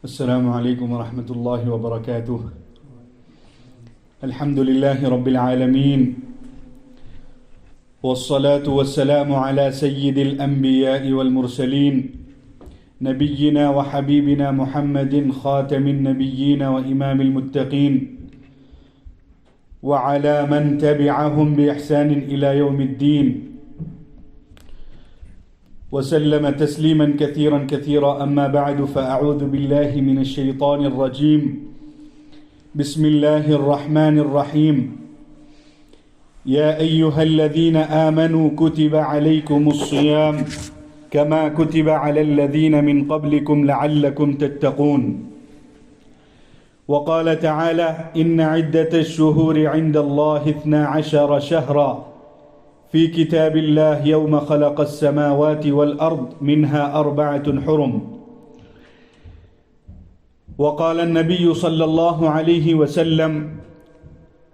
السلام عليكم ورحمة الله وبركاته. الحمد لله رب العالمين، والصلاة والسلام على سيد الأنبياء والمرسلين نبينا وحبيبنا محمد خاتم النبيين وإمام المتقين، وعلى من تبعهم بإحسان إلى يوم الدين، وسلم تسليما كثيرا كثيرا. أما بعد، فأعوذ بالله من الشيطان الرجيم. بسم الله الرحمن الرحيم. يا أيها الذين آمنوا كتب عليكم الصيام كما كتب على الذين من قبلكم لعلكم تتقون. وقال تعالى: إن عدة الشهور عند الله 12 شهرا في كتاب الله يوم خلق السماوات والأرض منها 4 حرم. وقال النبي صلى الله عليه وسلم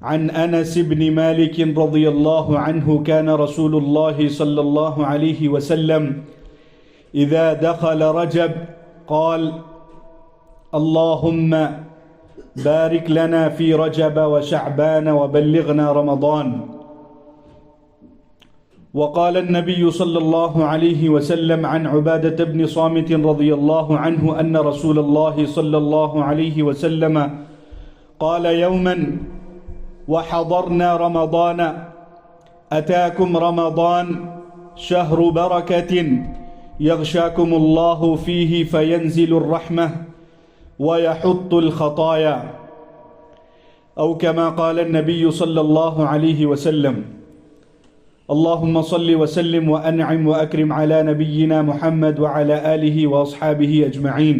عن أنس بن مالك رضي الله عنه: كان رسول الله صلى الله عليه وسلم إذا دخل رجب قال: اللهم بارك لنا في رجب وشعبان وبلغنا رمضان. وقال النبي صلى الله عليه وسلم عن عبادة بن صامت رضي الله عنه أن رسول الله صلى الله عليه وسلم قال يوما وحضرنا رمضان: أتاكم رمضان شهر بركة يغشاكم الله فيه فينزل الرحمة ويحط الخطايا، أو كما قال النبي صلى الله عليه وسلم. اللهم صل وسلم وأنعم وأكرم على نبينا محمد وعلى آله وأصحابه أجمعين.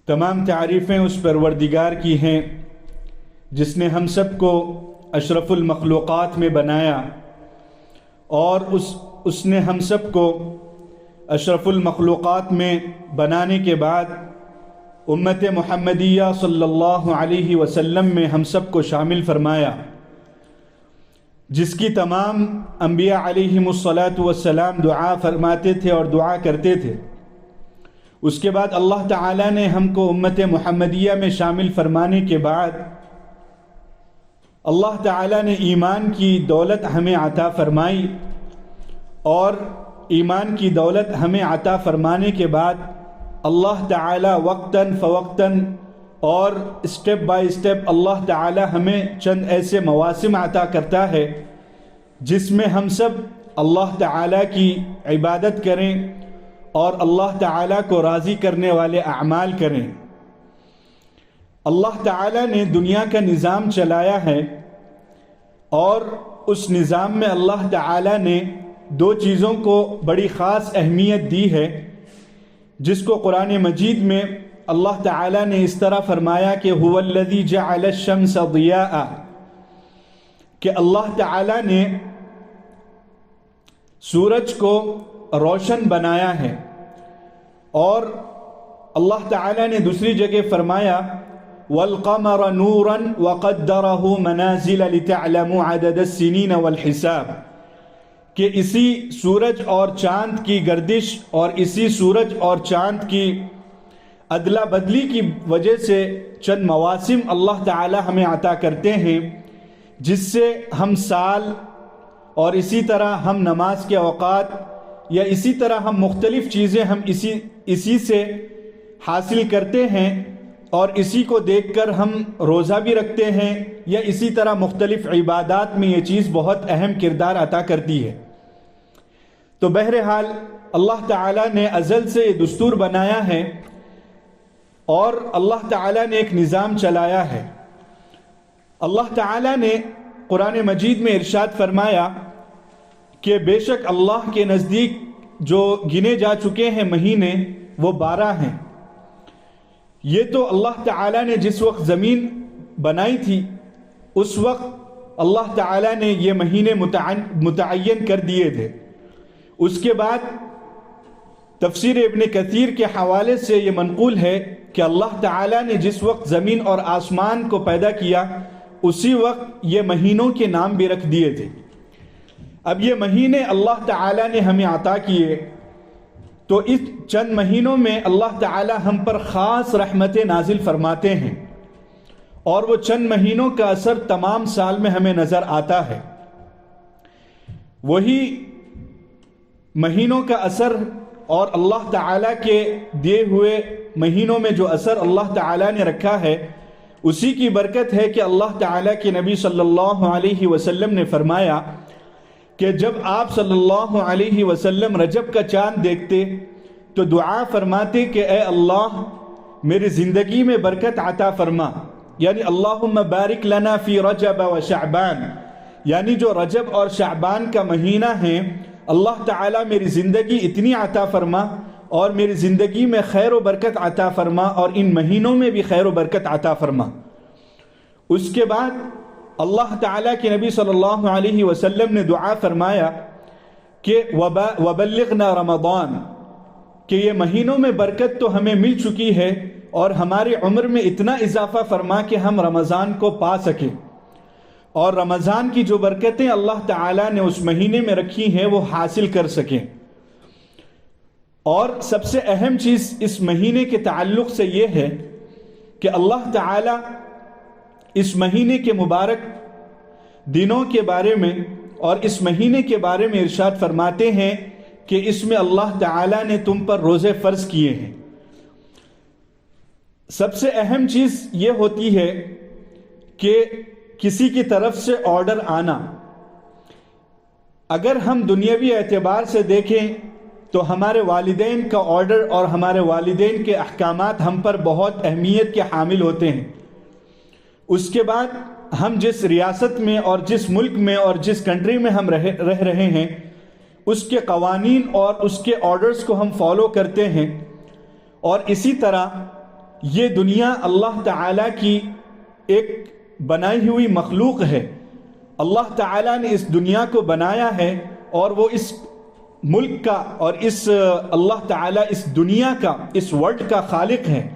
تمام تعریفیں اس پروردگار کی ہیں جس نے ہم سب کو اشرف المخلوقات میں بنایا، اور اس نے ہم سب کو اشرف المخلوقات میں بنانے کے بعد امت محمدیہ صلی اللہ علیہ وسلم میں ہم سب کو شامل فرمایا، جس کی تمام انبیاء علیہم الصلاۃ والسلام دعا فرماتے تھے اور دعا کرتے تھے. اس کے بعد اللہ تعالیٰ نے ہم کو امت محمدیہ میں شامل فرمانے کے بعد اللہ تعالیٰ نے ایمان کی دولت ہمیں عطا فرمائی، اور ایمان کی دولت ہمیں عطا فرمانے کے بعد اللہ تعالیٰ وقتاً فوقتاً اور اسٹیپ بائی اسٹیپ اللہ تعالیٰ ہمیں چند ایسے مواسم عطا کرتا ہے جس میں ہم سب اللہ تعالیٰ کی عبادت کریں اور اللہ تعالیٰ کو راضی کرنے والے اعمال کریں. اللہ تعالیٰ نے دنیا کا نظام چلایا ہے، اور اس نظام میں اللہ تعالیٰ نے 2 چیزوں کو بڑی خاص اہمیت دی ہے، جس کو قرآن مجید میں اللہ تعالیٰ نے اس طرح فرمایا کہ هو الذی جعل الشمس ضیاء، کہ اللہ تعالیٰ نے سورج کو روشن بنایا ہے. اور اللہ تعالیٰ نے دوسری جگہ فرمایا والقمر نورا وقدره منازل لتعلموا عدد السنین والحساب، کہ اسی سورج اور چاند کی گردش اور اسی سورج اور چاند کی ادلا بدلی کی وجہ سے چند مواسم اللہ تعالی ہمیں عطا کرتے ہیں، جس سے ہم سال اور اسی طرح ہم نماز کے اوقات یا اسی طرح ہم مختلف چیزیں ہم اسی سے حاصل کرتے ہیں، اور اسی کو دیکھ کر ہم روزہ بھی رکھتے ہیں، یا اسی طرح مختلف عبادات میں یہ چیز بہت اہم کردار عطا کرتی ہے. تو بہرحال اللہ تعالیٰ نے ازل سے یہ دستور بنایا ہے، اور اللہ تعالیٰ نے ایک نظام چلایا ہے. اللہ تعالیٰ نے قرآن مجید میں ارشاد فرمایا کہ بے شک اللہ کے نزدیک جو گنے جا چکے ہیں مہینے وہ 12 ہیں. یہ تو اللہ تعالیٰ نے جس وقت زمین بنائی تھی اس وقت اللہ تعالیٰ نے یہ مہینے متعین کر دیے تھے. اس کے بعد تفسیر ابن کثیر کے حوالے سے یہ منقول ہے کہ اللہ تعالیٰ نے جس وقت زمین اور آسمان کو پیدا کیا اسی وقت یہ مہینوں کے نام بھی رکھ دیے تھے. اب یہ مہینے اللہ تعالیٰ نے ہمیں عطا کیے تو اس چند مہینوں میں اللہ تعالی ہم پر خاص رحمتیں نازل فرماتے ہیں، اور وہ چند مہینوں کا اثر تمام سال میں ہمیں نظر آتا ہے۔ وہی مہینوں کا اثر اور اللہ تعالیٰ کے دیے ہوئے مہینوں میں جو اثر اللہ تعالیٰ نے رکھا ہے، اسی کی برکت ہے کہ اللہ تعالیٰ کے نبی صلی اللہ علیہ وسلم نے فرمایا کہ جب آپ صلی اللہ علیہ وسلم رجب کا چاند دیکھتے تو دعا فرماتے کہ اے اللہ میری زندگی میں برکت عطا فرما، یعنی اللہم بارک لنا فی رجب و شعبان، یعنی جو رجب اور شعبان کا مہینہ ہے اللہ تعالیٰ میری زندگی اتنی عطا فرما اور میری زندگی میں خیر و برکت عطا فرما، اور ان مہینوں میں بھی خیر و برکت عطا فرما۔ اس کے بعد اللہ تعالیٰ کے نبی صلی اللہ علیہ وسلم نے دعا فرمایا کہ وبلغنا رمضان، کہ یہ مہینوں میں برکت تو ہمیں مل چکی ہے اور ہماری عمر میں اتنا اضافہ فرما کہ ہم رمضان کو پا سکیں، اور رمضان کی جو برکتیں اللہ تعالیٰ نے اس مہینے میں رکھی ہیں وہ حاصل کر سکیں۔ اور سب سے اہم چیز اس مہینے کے تعلق سے یہ ہے کہ اللہ تعالیٰ اس مہینے کے مبارک دنوں کے بارے میں اور اس مہینے کے بارے میں ارشاد فرماتے ہیں کہ اس میں اللہ تعالیٰ نے تم پر روزے فرض کیے ہیں۔ سب سے اہم چیز یہ ہوتی ہے کہ کسی کی طرف سے آرڈر آنا۔ اگر ہم دنیاوی اعتبار سے دیکھیں تو ہمارے والدین کا آرڈر اور ہمارے والدین کے احکامات ہم پر بہت اہمیت کے حامل ہوتے ہیں۔ اس کے بعد ہم جس ریاست میں اور جس ملک میں اور جس کنٹری میں ہم رہ رہے ہیں اس کے قوانین اور اس کے آرڈرز کو ہم فالو کرتے ہیں، اور اسی طرح یہ دنیا اللہ تعالیٰ کی ایک بنائی ہوئی مخلوق ہے۔ اللہ تعالیٰ نے اس دنیا کو بنایا ہے اور وہ اس ملک کا اور اس اللہ تعالیٰ اس دنیا کا اس ورلڈ کا خالق ہے۔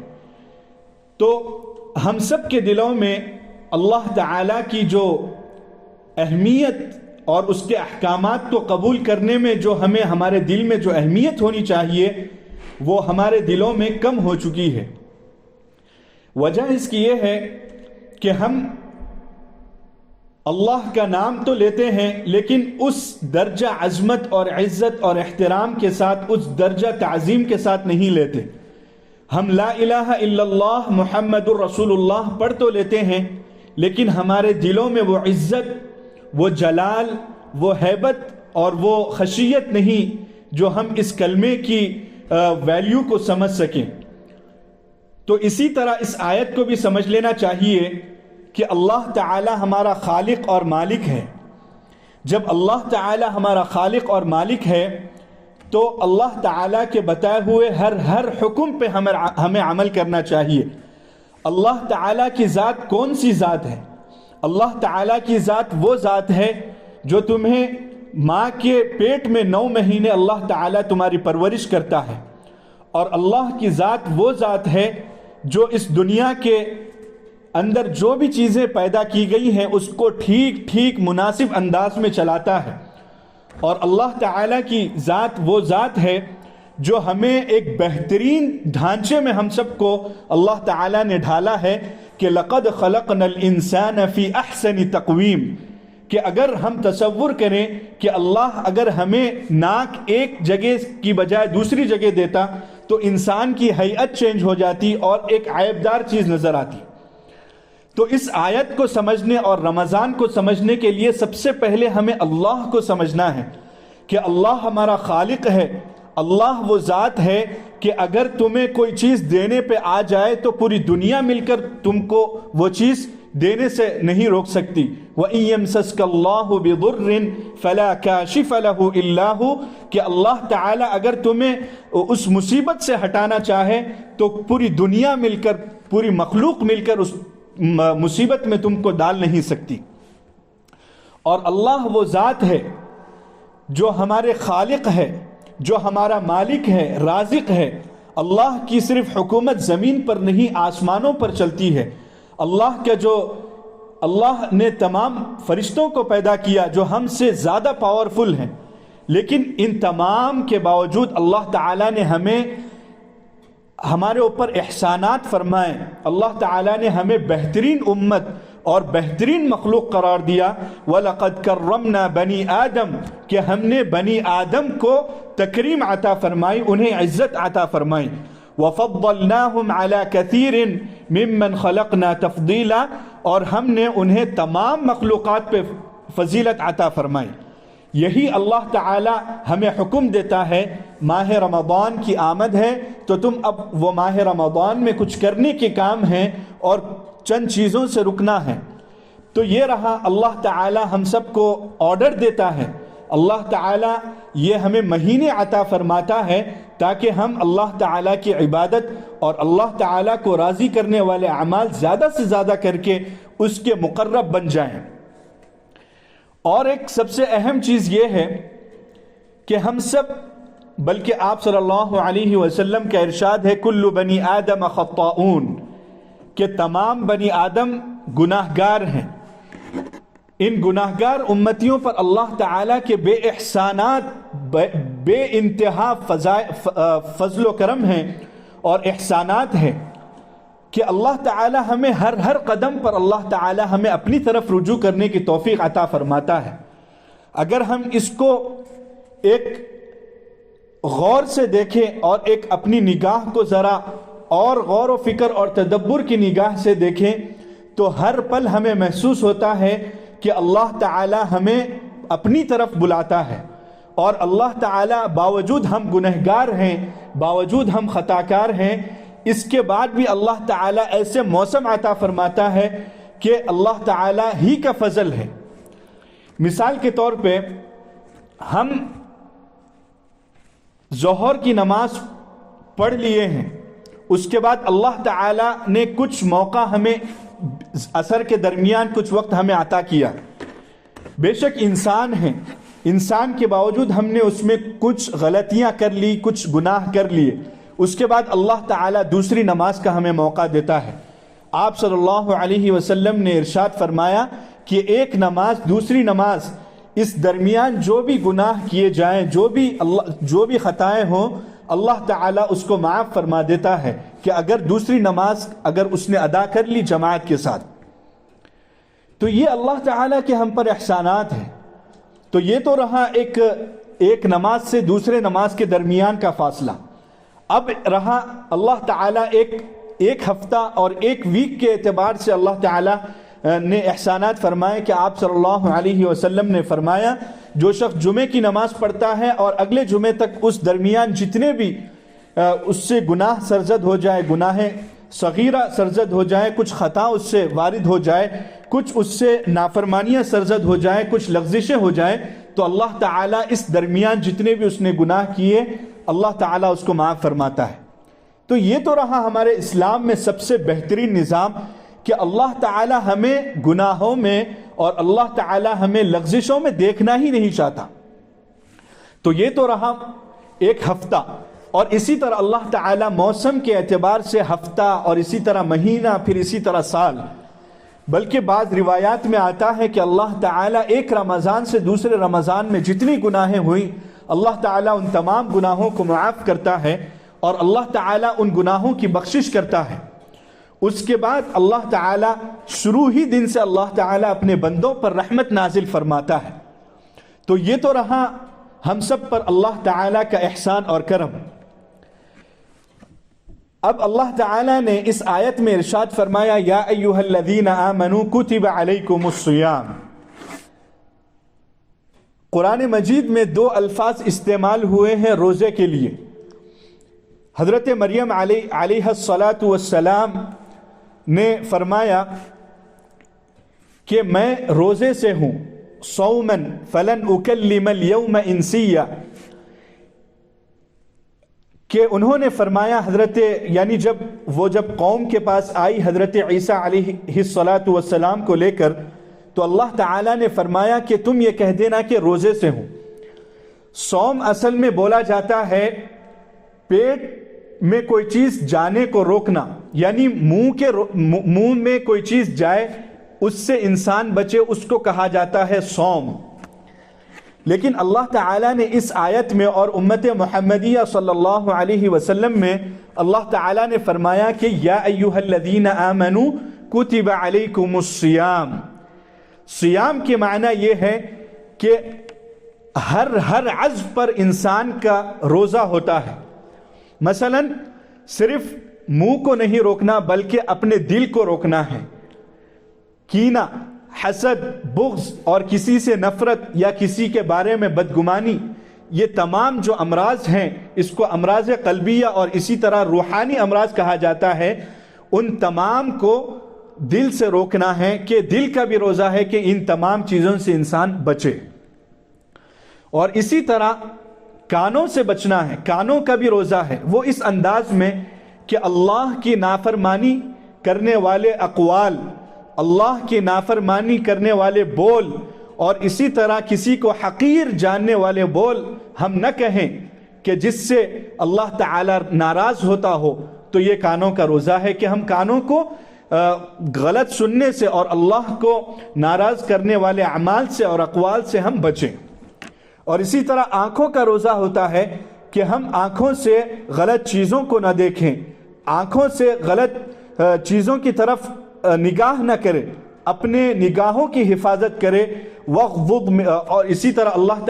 تو ہم سب کے دلوں میں اللہ تعالیٰ کی جو اہمیت اور اس کے احکامات کو قبول کرنے میں جو ہمیں ہمارے دل میں جو اہمیت ہونی چاہیے وہ ہمارے دلوں میں کم ہو چکی ہے۔ وجہ اس کی یہ ہے کہ ہم اللہ کا نام تو لیتے ہیں لیکن اس درجہ عظمت اور عزت اور احترام کے ساتھ، اس درجہ تعظیم کے ساتھ نہیں لیتے۔ ہم لا الہ الا اللہ محمد الرسول اللہ پڑھ تو لیتے ہیں لیکن ہمارے دلوں میں وہ عزت، وہ جلال، وہ ہیبت اور وہ خشیت نہیں جو ہم اس کلمے کی ویلیو کو سمجھ سکیں۔ تو اسی طرح اس آیت کو بھی سمجھ لینا چاہیے کہ اللہ تعالی ہمارا خالق اور مالک ہے۔ جب اللہ تعالی ہمارا خالق اور مالک ہے تو اللہ تعالیٰ کے بتائے ہوئے ہر حکم پہ ہمیں عمل کرنا چاہیے۔ اللہ تعالیٰ کی ذات کون سی ذات ہے؟ اللہ تعالیٰ کی ذات وہ ذات ہے جو تمہیں ماں کے پیٹ میں 9 مہینے اللہ تعالیٰ تمہاری پرورش کرتا ہے، اور اللہ کی ذات وہ ذات ہے جو اس دنیا کے اندر جو بھی چیزیں پیدا کی گئی ہیں اس کو ٹھیک مناسب انداز میں چلاتا ہے۔ اور اللہ تعالیٰ کی ذات وہ ذات ہے جو ہمیں ایک بہترین ڈھانچے میں ہم سب کو اللہ تعالیٰ نے ڈھالا ہے کہ لَقَدْ خَلَقْنَا الْإِنسَانَ فِي أَحْسَنِ تَقْوِيمٍ، کہ اگر ہم تصور کریں کہ اللہ اگر ہمیں ناک ایک جگہ کی بجائے دوسری جگہ دیتا تو انسان کی ہیئت چینج ہو جاتی اور ایک عیبدار چیز نظر آتی۔ تو اس آیت کو سمجھنے اور رمضان کو سمجھنے کے لیے سب سے پہلے ہمیں اللہ کو سمجھنا ہے کہ اللہ ہمارا خالق ہے۔ اللہ وہ ذات ہے کہ اگر تمہیں کوئی چیز دینے پہ آ جائے تو پوری دنیا مل کر تم کو وہ چیز دینے سے نہیں روک سکتی۔ وَإِن يَمْسَسْكَ اللَّهُ بِضُرٍّ فَلَا كَاشِفَ لَهُ إِلَّا هُ، کہ اللہ تعالیٰ اگر تمہیں اس مصیبت سے ہٹانا چاہے تو پوری دنیا مل کر، پوری مخلوق مل کر اس مصیبت میں تم کو ڈال نہیں سکتی۔ اور اللہ وہ ذات ہے جو ہمارے خالق ہے، جو ہمارا مالک ہے، رازق ہے۔ اللہ کی صرف حکومت زمین پر نہیں آسمانوں پر چلتی ہے۔ اللہ نے تمام فرشتوں کو پیدا کیا جو ہم سے زیادہ پاورفل ہیں، لیکن ان تمام کے باوجود اللہ تعالیٰ نے ہمارے اوپر احسانات فرمائے. اللہ تعالیٰ نے ہمیں بہترین امت اور بہترین مخلوق قرار دیا. وَلَقَدْ كَرَّمْنَا بَنِي آدم, کہ ہم نے بنی آدم کو تکریم عطا فرمائی, انہیں عزت عطا فرمائی. وَفَضَّلْنَاهُمْ عَلَى كَثِيرٍ مِّمَّنْ خَلَقْنَا تَفْضِيلًا, اور ہم نے انہیں تمام مخلوقات پہ فضیلت عطا فرمائی. یہی اللہ تعالی ہمیں حکم دیتا ہے. ماہ رمضان کی آمد ہے تو تم اب وہ ماہ رمضان میں کچھ کرنے کے کام ہیں اور چند چیزوں سے رکنا ہے. تو یہ رہا, اللہ تعالی ہم سب کو آرڈر دیتا ہے. اللہ تعالی یہ ہمیں مہینے عطا فرماتا ہے تاکہ ہم اللہ تعالی کی عبادت اور اللہ تعالی کو راضی کرنے والے اعمال زیادہ سے زیادہ کر کے اس کے مقرب بن جائیں. اور ایک سب سے اہم چیز یہ ہے کہ ہم سب, بلکہ آپ صلی اللہ علیہ وسلم کا ارشاد ہے, کل بنی آدم خطاؤن, کہ تمام بنی آدم گناہگار ہیں. ان گناہگار امتیوں پر اللہ تعالیٰ کے بے احسانات, بے انتہا فضل و کرم ہیں اور احسانات ہیں کہ اللہ تعالیٰ ہمیں ہر قدم پر اللہ تعالیٰ ہمیں اپنی طرف رجوع کرنے کی توفیق عطا فرماتا ہے. اگر ہم اس کو ایک غور سے دیکھیں اور ایک اپنی نگاہ کو ذرا اور غور و فکر اور تدبر کی نگاہ سے دیکھیں تو ہر پل ہمیں محسوس ہوتا ہے کہ اللہ تعالیٰ ہمیں اپنی طرف بلاتا ہے. اور اللہ تعالیٰ باوجود ہم گنہگار ہیں, باوجود ہم خطاکار ہیں, اس کے بعد بھی اللہ تعالیٰ ایسے موسم عطا فرماتا ہے کہ اللہ تعالیٰ ہی کا فضل ہے. مثال کے طور پہ ہم ظہر کی نماز پڑھ لیے ہیں, اس کے بعد اللہ تعالیٰ نے کچھ موقع ہمیں عصر کے درمیان کچھ وقت ہمیں عطا کیا. بے شک انسان ہیں, انسان کے باوجود ہم نے اس میں کچھ غلطیاں کر لی, کچھ گناہ کر لیے. اس کے بعد اللہ تعالیٰ دوسری نماز کا ہمیں موقع دیتا ہے. آپ صلی اللہ علیہ وسلم نے ارشاد فرمایا کہ ایک نماز دوسری نماز, اس درمیان جو بھی گناہ کیے جائیں, جو بھی خطائیں ہوں, اللہ تعالیٰ اس کو معاف فرما دیتا ہے کہ اگر دوسری نماز اگر اس نے ادا کر لی جماعت کے ساتھ. تو یہ اللہ تعالیٰ کے ہم پر احسانات ہیں. تو یہ تو رہا ایک نماز سے دوسرے نماز کے درمیان کا فاصلہ. اب رہا اللہ تعالیٰ ایک ہفتہ اور ایک ویک کے اعتبار سے اللہ تعالیٰ نے احسانات فرمائے کہ آپ صلی اللہ علیہ وسلم نے فرمایا جو شخص جمعے کی نماز پڑھتا ہے اور اگلے جمعے تک اس درمیان جتنے بھی اس سے گناہ سرزد ہو جائے, گناہ صغیرہ سرزد ہو جائے, کچھ خطا اس سے وارد ہو جائے, کچھ اس سے نافرمانیاں سرزد ہو جائیں, کچھ لغزشیں ہو جائیں, تو اللہ تعالیٰ اس درمیان جتنے بھی اس نے گناہ کیے اللہ تعالیٰ اس کو معاف فرماتا ہے. تو یہ تو رہا ہمارے اسلام میں سب سے بہترین نظام کہ اللہ تعالیٰ ہمیں گناہوں میں اور اللہ تعالیٰ ہمیں لغزشوں میں دیکھنا ہی نہیں چاہتا. تو یہ تو رہا ایک ہفتہ. اور اسی طرح اللہ تعالیٰ موسم کے اعتبار سے ہفتہ اور اسی طرح مہینہ پھر اسی طرح سال. بلکہ بعض روایات میں آتا ہے کہ اللہ تعالیٰ ایک رمضان سے دوسرے رمضان میں جتنی گناہیں ہوئیں اللہ تعالیٰ ان تمام گناہوں کو معاف کرتا ہے اور اللہ تعالیٰ ان گناہوں کی بخشش کرتا ہے. اس کے بعد اللہ تعالیٰ شروع ہی دن سے اللہ تعالیٰ اپنے بندوں پر رحمت نازل فرماتا ہے. تو یہ تو رہا ہم سب پر اللہ تعالیٰ کا احسان اور کرم. اب اللہ تعالیٰ نے اس آیت میں ارشاد فرمایا یا ایھا الذین آمنوا کتب علیکم الصیام. قرآن مجید میں دو الفاظ استعمال ہوئے ہیں روزے کے لیے. حضرت مریم علیہ الصلاۃ والسلام نے فرمایا کہ میں روزے سے ہوں, صومن فلن اکلم اليوم انسیا, کہ انہوں نے فرمایا یعنی جب قوم کے پاس آئی حضرت عیسیٰ علیہ الصلاۃ والسلام کو لے کر, تو اللہ تعالیٰ نے فرمایا کہ تم یہ کہہ دینا کہ روزے سے ہوں. صوم اصل میں بولا جاتا ہے پیٹ میں کوئی چیز جانے کو روکنا, یعنی منہ میں کوئی چیز جائے اس سے انسان بچے, اس کو کہا جاتا ہے صوم. لیکن اللہ تعالیٰ نے اس آیت میں اور امت محمدیہ صلی اللہ علیہ وسلم میں اللہ تعالیٰ نے فرمایا کہ یا ایھا الذین آمنوا کتب علیکم الصیام. صیام کے معنی یہ ہے کہ ہر عضو پر انسان کا روزہ ہوتا ہے. مثلا صرف منہ کو نہیں روکنا بلکہ اپنے دل کو روکنا ہے. کینہ، حسد، بغض اور کسی سے نفرت یا کسی کے بارے میں بدگمانی، یہ تمام جو امراض ہیں اس کو امراض قلبیہ اور اسی طرح روحانی امراض کہا جاتا ہے. ان تمام کو دل سے روکنا ہے کہ دل کا بھی روزہ ہے کہ ان تمام چیزوں سے انسان بچے. اور اسی طرح کانوں سے بچنا ہے، کانوں کا بھی روزہ ہے، وہ اس انداز میں کہ اللہ کی نافرمانی کرنے والے اقوال، اللہ کی نافرمانی کرنے والے بول اور اسی طرح کسی کو حقیر جاننے والے بول ہم نہ کہیں کہ جس سے اللہ تعالی ناراض ہوتا ہو. تو یہ کانوں کا روزہ ہے کہ ہم کانوں کو غلط سننے سے اور اللہ کو ناراض کرنے والے اعمال سے اور اقوال سے ہم بچیں. اور اسی طرح آنکھوں کا روزہ ہوتا ہے کہ ہم آنکھوں سے غلط چیزوں کو نہ دیکھیں، آنکھوں سے غلط چیزوں کی طرف نگاہ نہ کرے، اپنے نگاہوں کی حفاظت کرے. وغضض، اور اسی طرح اللہ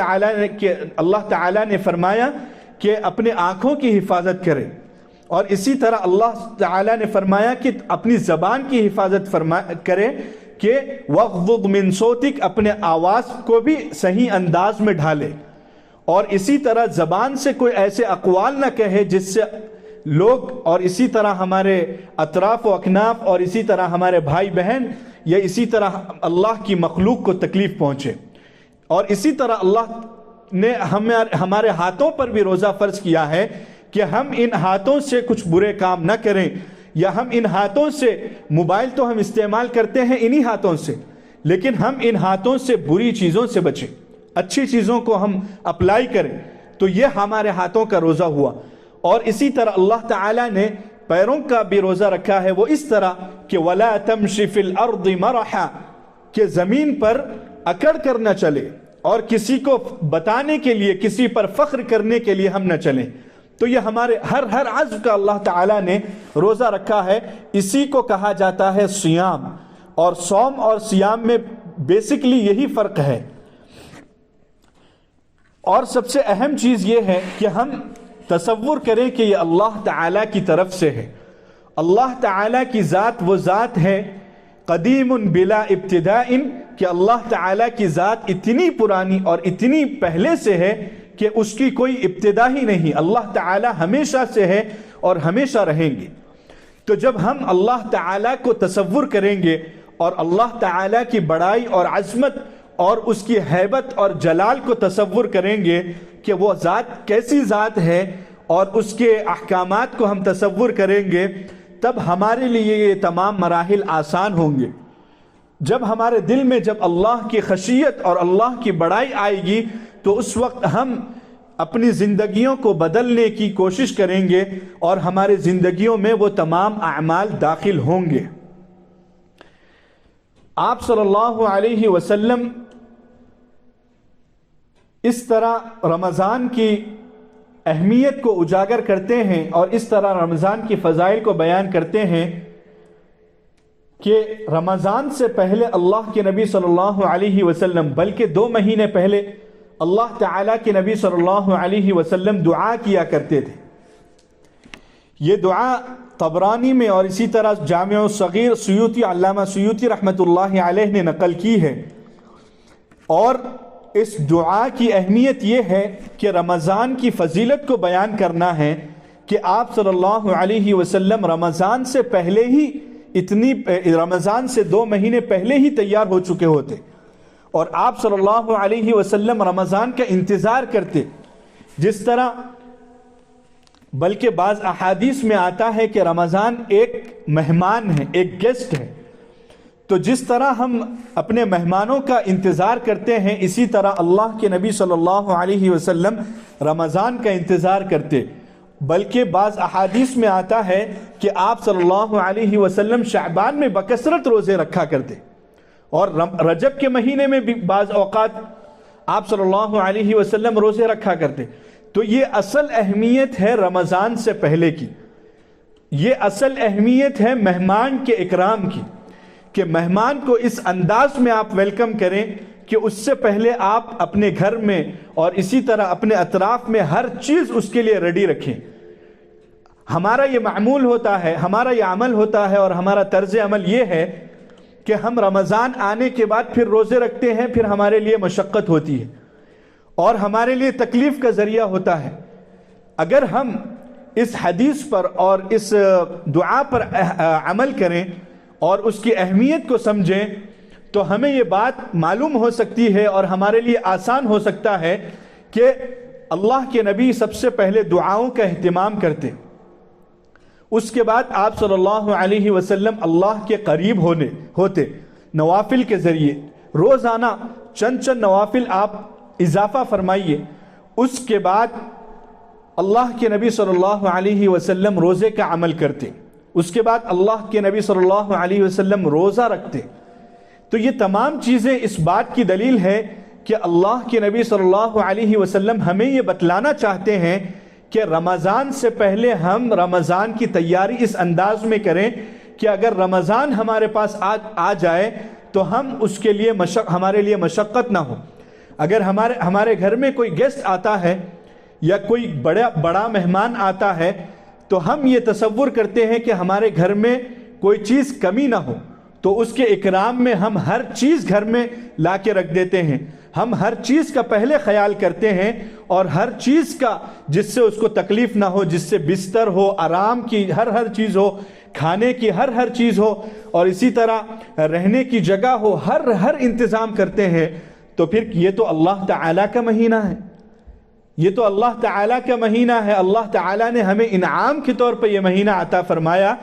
تعالیٰ نے فرمایا کہ اپنے آنکھوں کی حفاظت کرے. اور اسی طرح اللہ تعالیٰ نے فرمایا کہ اپنی زبان کی حفاظت کرے کہ وغضض من صوتک، اپنے آواز کو بھی صحیح انداز میں ڈھالے. اور اسی طرح زبان سے کوئی ایسے اقوال نہ کہے جس سے لوگ اور اسی طرح ہمارے اطراف و اکناف اور اسی طرح ہمارے بھائی بہن یا اسی طرح اللہ کی مخلوق کو تکلیف پہنچے. اور اسی طرح اللہ نے ہمارے ہاتھوں پر بھی روزہ فرض کیا ہے کہ ہم ان ہاتھوں سے کچھ برے کام نہ کریں، یا ہم ان ہاتھوں سے، موبائل تو ہم استعمال کرتے ہیں انہی ہاتھوں سے، لیکن ہم ان ہاتھوں سے بری چیزوں سے بچیں، اچھی چیزوں کو ہم اپلائی کریں. تو یہ ہمارے ہاتھوں کا روزہ ہوا. اور اسی طرح اللہ تعالیٰ نے پیروں کا بھی روزہ رکھا ہے، وہ اس طرح کہ وَلَا تَمْشِ فِي الْأَرْضِ مَرَحًا، کہ زمین پر اکڑ کر نہ چلے اور کسی کو بتانے کے لیے، کسی پر فخر کرنے کے لیے ہم نہ چلیں. تو یہ ہمارے ہر عضو کا اللہ تعالیٰ نے روزہ رکھا ہے. اسی کو کہا جاتا ہے صیام. اور صوم اور صیام میں بیسکلی یہی فرق ہے. اور سب سے اہم چیز یہ ہے کہ ہم تصور کریں کہ یہ اللہ تعالیٰ کی طرف سے ہے. اللہ تعالیٰ کی ذات وہ ذات ہے قدیم بلا ابتداء، کہ اللہ تعالیٰ کی ذات اتنی پرانی اور اتنی پہلے سے ہے کہ اس کی کوئی ابتدا ہی نہیں. اللہ تعالیٰ ہمیشہ سے ہے اور ہمیشہ رہیں گے. تو جب ہم اللہ تعالیٰ کو تصور کریں گے اور اللہ تعالیٰ کی بڑائی اور عظمت اور اس کی ہیبت اور جلال کو تصور کریں گے کہ وہ ذات کیسی ذات ہے اور اس کے احکامات کو ہم تصور کریں گے، تب ہمارے لیے یہ تمام مراحل آسان ہوں گے. جب ہمارے دل میں جب اللہ کی خشیت اور اللہ کی بڑائی آئے گی تو اس وقت ہم اپنی زندگیوں کو بدلنے کی کوشش کریں گے اور ہمارے زندگیوں میں وہ تمام اعمال داخل ہوں گے. آپ صلی اللہ علیہ وسلم اس طرح رمضان کی اہمیت کو اجاگر کرتے ہیں اور اس طرح رمضان کی فضائل کو بیان کرتے ہیں کہ رمضان سے پہلے اللہ کے نبی صلی اللہ علیہ وسلم، بلکہ 2 مہینے پہلے اللہ تعالیٰ کے نبی صلی اللہ علیہ وسلم دعا کیا کرتے تھے. یہ دعا طبرانی میں اور اسی طرح جامع الصغیر سیوطی، علامہ سیوطی رحمۃ اللہ علیہ نے نقل کی ہے. اور اس دعا کی اہمیت یہ ہے کہ رمضان کی فضیلت کو بیان کرنا ہے کہ آپ صلی اللہ علیہ وسلم رمضان سے پہلے ہی رمضان سے 2 مہینے پہلے ہی تیار ہو چکے ہوتے اور آپ صلی اللہ علیہ وسلم رمضان کا انتظار کرتے. جس طرح بلکہ بعض احادیث میں آتا ہے کہ رمضان ایک مہمان ہے، ایک گیسٹ ہے. تو جس طرح ہم اپنے مہمانوں کا انتظار کرتے ہیں اسی طرح اللہ کے نبی صلی اللہ علیہ وسلم رمضان کا انتظار کرتے. بلکہ بعض احادیث میں آتا ہے کہ آپ صلی اللہ علیہ وسلم شعبان میں بکثرت روزے رکھا کرتے اور رجب کے مہینے میں بھی بعض اوقات آپ صلی اللہ علیہ وسلم روزے رکھا کرتے. تو یہ اصل اہمیت ہے رمضان سے پہلے کی، یہ اصل اہمیت ہے مہمان کے اکرام کی، کہ مہمان کو اس انداز میں آپ ویلکم کریں کہ اس سے پہلے آپ اپنے گھر میں اور اسی طرح اپنے اطراف میں ہر چیز اس کے لیے ریڈی رکھیں. ہمارا یہ معمول ہوتا ہے، ہمارا یہ عمل ہوتا ہے، اور ہمارا طرز عمل یہ ہے کہ ہم رمضان آنے کے بعد پھر روزے رکھتے ہیں، پھر ہمارے لیے مشقت ہوتی ہے اور ہمارے لیے تکلیف کا ذریعہ ہوتا ہے. اگر ہم اس حدیث پر اور اس دعا پر عمل کریں اور اس کی اہمیت کو سمجھیں تو ہمیں یہ بات معلوم ہو سکتی ہے اور ہمارے لیے آسان ہو سکتا ہے کہ اللہ کے نبی سب سے پہلے دعاؤں کا اہتمام کرتے، اس کے بعد آپ صلی اللہ علیہ وسلم اللہ کے قریب ہوتے نوافل کے ذریعے. روزانہ چند نوافل آپ اضافہ فرمائیے. اس کے بعد اللہ کے نبی صلی اللہ علیہ وسلم روزے کا عمل کرتے، اس کے بعد اللہ کے نبی صلی اللہ علیہ وسلم روزہ رکھتے. تو یہ تمام چیزیں اس بات کی دلیل ہے کہ اللہ کے نبی صلی اللہ علیہ وسلم ہمیں یہ بتلانا چاہتے ہیں کہ رمضان سے پہلے ہم رمضان کی تیاری اس انداز میں کریں کہ اگر رمضان ہمارے پاس آ جائے تو ہم اس کے لیے ہمارے لیے مشقت نہ ہو. اگر ہمارے گھر میں کوئی گیسٹ آتا ہے یا کوئی بڑا مہمان آتا ہے تو ہم یہ تصور کرتے ہیں کہ ہمارے گھر میں کوئی چیز کمی نہ ہو، تو اس کے اکرام میں ہم ہر چیز گھر میں لا کے رکھ دیتے ہیں. ہم ہر چیز کا پہلے خیال کرتے ہیں اور ہر چیز کا جس سے اس کو تکلیف نہ ہو، جس سے بستر ہو، آرام کی ہر چیز ہو، کھانے کی ہر چیز ہو، اور اسی طرح رہنے کی جگہ ہو، ہر انتظام کرتے ہیں. تو پھر یہ تو اللہ تعالیٰ کا مہینہ ہے، یہ تو اللہ تعالیٰ کا مہینہ ہے. اللہ تعالیٰ نے ہمیں انعام کے طور پہ یہ مہینہ عطا فرمایا،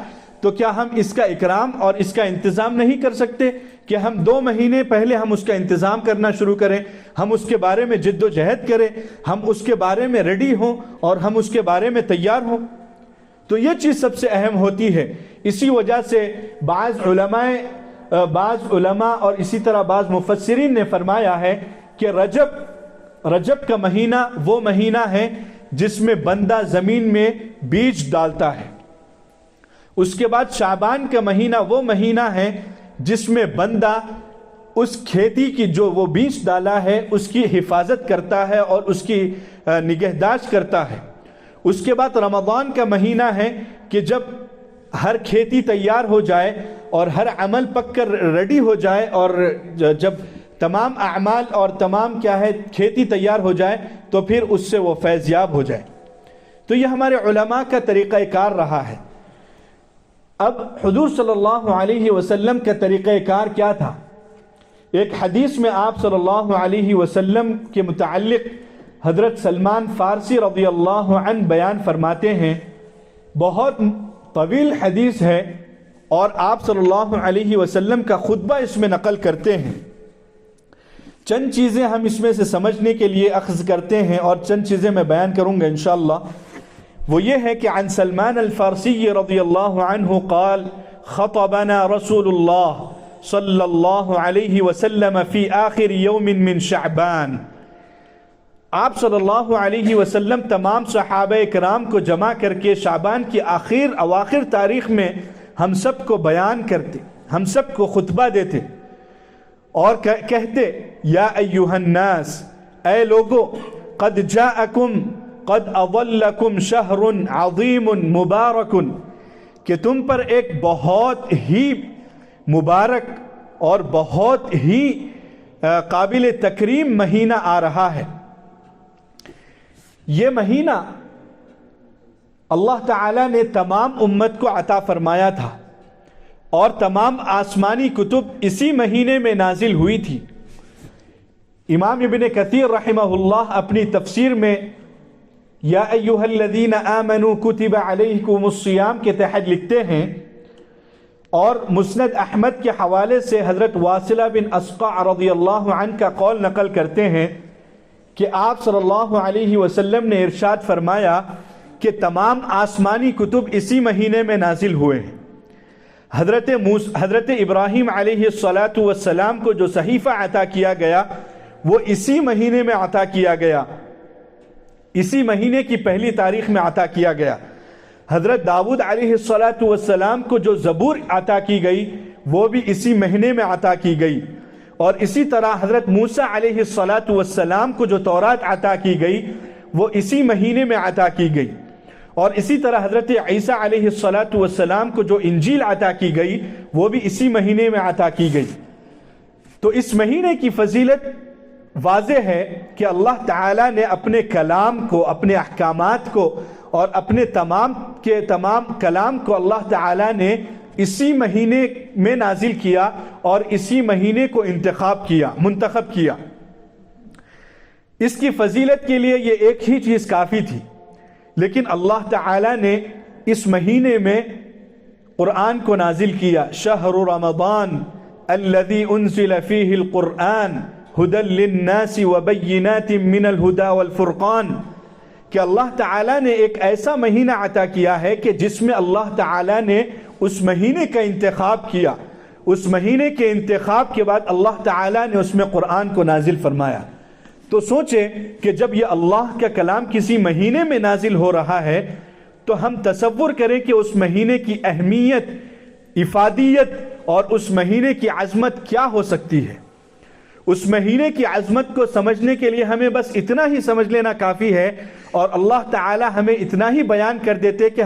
تو کیا ہم اس کا اکرام اور اس کا انتظام نہیں کر سکتے کہ ہم 2 مہینے پہلے ہم اس کا انتظام کرنا شروع کریں، ہم اس کے بارے میں جد و جہد کریں، ہم اس کے بارے میں ریڈی ہوں اور ہم اس کے بارے میں تیار ہوں. تو یہ چیز سب سے اہم ہوتی ہے. اسی وجہ سے بعض علماء اور اسی طرح بعض مفسرین نے فرمایا ہے کہ رجب کا مہینہ وہ مہینہ ہے جس میں بندہ زمین میں بیج ڈالتا ہے. اس کے بعد شعبان کا مہینہ وہ مہینہ ہے جس میں بندہ اس کھیتی کی جو وہ بیج ڈالا ہے اس کی حفاظت کرتا ہے اور اس کی نگہداشت کرتا ہے. اس کے بعد رمضان کا مہینہ ہے کہ جب ہر کھیتی تیار ہو جائے اور ہر عمل پک کر ریڈی ہو جائے اور جب تمام اعمال اور تمام کھیتی تیار ہو جائے تو پھر اس سے وہ فیضیاب ہو جائے. تو یہ ہمارے علماء کا طریقہ کار رہا ہے. اب حضور صلی اللہ علیہ وسلم کا طریقہ کار کیا تھا؟ ایک حدیث میں آپ صلی اللہ علیہ وسلم کے متعلق حضرت سلمان فارسی رضی اللہ عنہ بیان فرماتے ہیں. بہت طویل حدیث ہے اور آپ صلی اللہ علیہ وسلم کا خطبہ اس میں نقل کرتے ہیں. چند چیزیں ہم اس میں سے سمجھنے کے لیے اخذ کرتے ہیں اور چند چیزیں میں بیان کروں گا انشاءاللہ. وہ یہ ہے کہ عن سلمان الفارسی رضی اللہ عنہ قال خطبنا رسول اللہ صلی اللہ علیہ وسلم فی آخر یوم من شعبان. آپ صلی اللہ علیہ وسلم تمام صحابہ کرام کو جمع کر کے شعبان کی اواخر تاریخ میں ہم سب کو بیان کرتے، ہم سب کو خطبہ دیتے اور کہتے یا ایہا الناس، اے لوگو، قد جاءکم قد اضلکم شہر عظیم مبارک، کہ تم پر ایک بہت ہی مبارک اور بہت ہی قابل تکریم مہینہ آ رہا ہے. یہ مہینہ اللہ تعالیٰ نے تمام امت کو عطا فرمایا تھا اور تمام آسمانی کتب اسی مہینے میں نازل ہوئی تھی. امام ابن کثیر رحمہ اللہ اپنی تفسیر میں یا ایہا الذین آمنوا کتب علیکم الصیام کے تحت لکھتے ہیں، اور مسند احمد کے حوالے سے حضرت واصلہ بن اسقع رضی اللہ عنہ کا قول نقل کرتے ہیں کہ آپ صلی اللہ علیہ وسلم نے ارشاد فرمایا کہ تمام آسمانی کتب اسی مہینے میں نازل ہوئے ہیں. حضرت ابراہیم علیہ الصلاۃ والسلام کو جو صحیفہ عطا کیا گیا وہ اسی مہینے میں عطا کیا گیا، اسی مہینے کی پہلی تاریخ میں عطا کیا گیا۔ حضرت داؤد علیہ السلام کو جو زبور عطا کی گئی وہ بھی اسی مہینے میں عطا کی گئی، اور اسی طرح حضرت موسیٰ علیہ السلام کو جو تورات عطا کی گئی وہ اسی مہینے میں عطا کی گئی، اور اسی طرح حضرت عیسیٰ علیہ السلام کو جو انجیل عطا کی گئی وہ بھی اسی مہینے میں عطا کی گئی۔ تو اس مہینے کی فضیلت واضح ہے کہ اللہ تعالیٰ نے اپنے کلام کو، اپنے احکامات کو اور اپنے تمام کے تمام کلام کو اللہ تعالیٰ نے اسی مہینے میں نازل کیا اور اسی مہینے کو منتخب کیا۔ اس کی فضیلت کے لیے یہ ایک ہی چیز کافی تھی، لیکن اللہ تعالیٰ نے اس مہینے میں قرآن کو نازل کیا۔ شہر رمضان الذي انزل فيه القرآن هدى للناس وبينات من الهدى والفرقان، کہ اللہ تعالیٰ نے ایک ایسا مہینہ عطا کیا ہے کہ جس میں اللہ تعالیٰ نے اس مہینے کا انتخاب کیا، اس مہینے کے انتخاب کے بعد اللہ تعالیٰ نے اس میں قرآن کو نازل فرمایا۔ تو سوچیں کہ جب یہ اللہ کا کلام کسی مہینے میں نازل ہو رہا ہے تو ہم تصور کریں کہ اس مہینے کی اہمیت، افادیت اور اس مہینے کی عظمت کیا ہو سکتی ہے۔ اس مہینے کی عظمت کو سمجھنے کے لیے ہمیں بس اتنا ہی سمجھ لینا کافی ہے، اور اللہ تعالی ہمیں اتنا ہی بیان کر دیتے کہ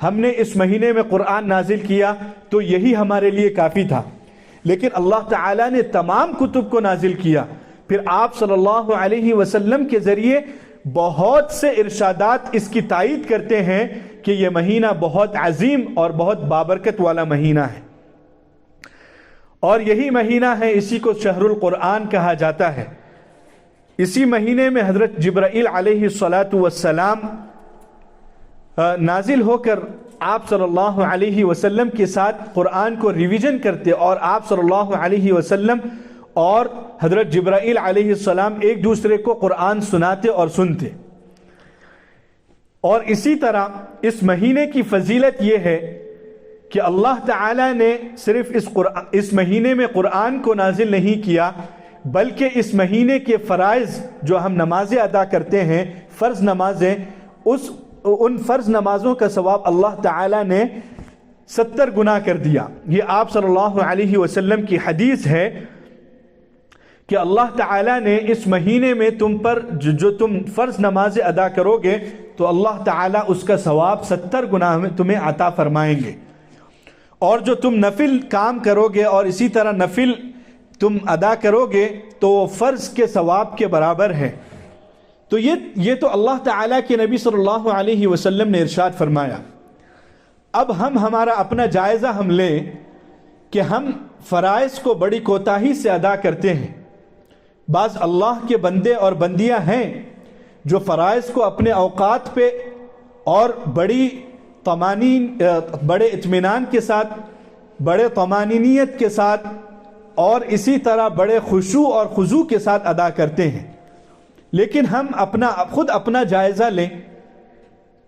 ہم نے اس مہینے میں قرآن نازل کیا تو یہی ہمارے لیے کافی تھا۔ لیکن اللہ تعالی نے تمام کتب کو نازل کیا، پھر آپ صلی اللہ علیہ وسلم کے ذریعے بہت سے ارشادات اس کی تائید کرتے ہیں کہ یہ مہینہ بہت عظیم اور بہت بابرکت والا مہینہ ہے، اور یہی مہینہ ہے، اسی کو شہر القرآن کہا جاتا ہے۔ اسی مہینے میں حضرت جبرائیل علیہ السلام نازل ہو کر آپ صلی اللہ علیہ وسلم کے ساتھ قرآن کو ریویژن کرتے، اور آپ صلی اللہ علیہ وسلم اور حضرت جبرائیل علیہ السلام ایک دوسرے کو قرآن سناتے اور سنتے۔ اور اسی طرح اس مہینے کی فضیلت یہ ہے کہ اللہ تعالیٰ نے صرف اس مہینے میں قرآن کو نازل نہیں کیا، بلکہ اس مہینے کے فرائض جو ہم نمازیں ادا کرتے ہیں، فرض نمازیں، ان فرض نمازوں کا ثواب اللہ تعالیٰ نے 70 گنا کر دیا۔ یہ آپ صلی اللہ علیہ وسلم کی حدیث ہے کہ اللہ تعالیٰ نے اس مہینے میں تم پر جو تم فرض نمازیں ادا کرو گے تو اللہ تعالیٰ اس کا ثواب 70 گنا تمہیں عطا فرمائیں گے، اور جو تم نفل کام کرو گے اور اسی طرح نفل تم ادا کرو گے تو وہ فرض کے ثواب کے برابر ہے۔ تو یہ تو اللہ تعالیٰ کے نبی صلی اللہ علیہ وسلم نے ارشاد فرمایا۔ اب ہمارا اپنا جائزہ ہم لیں کہ ہم فرائض کو بڑی کوتاہی سے ادا کرتے ہیں۔ بعض اللہ کے بندے اور بندیاں ہیں جو فرائض کو اپنے اوقات پہ اور بڑے اطمینان کے ساتھ، بڑے طمانینیت کے ساتھ، اور اسی طرح بڑے خشوع اور خضوع کے ساتھ ادا کرتے ہیں۔ لیکن ہم خود اپنا جائزہ لیں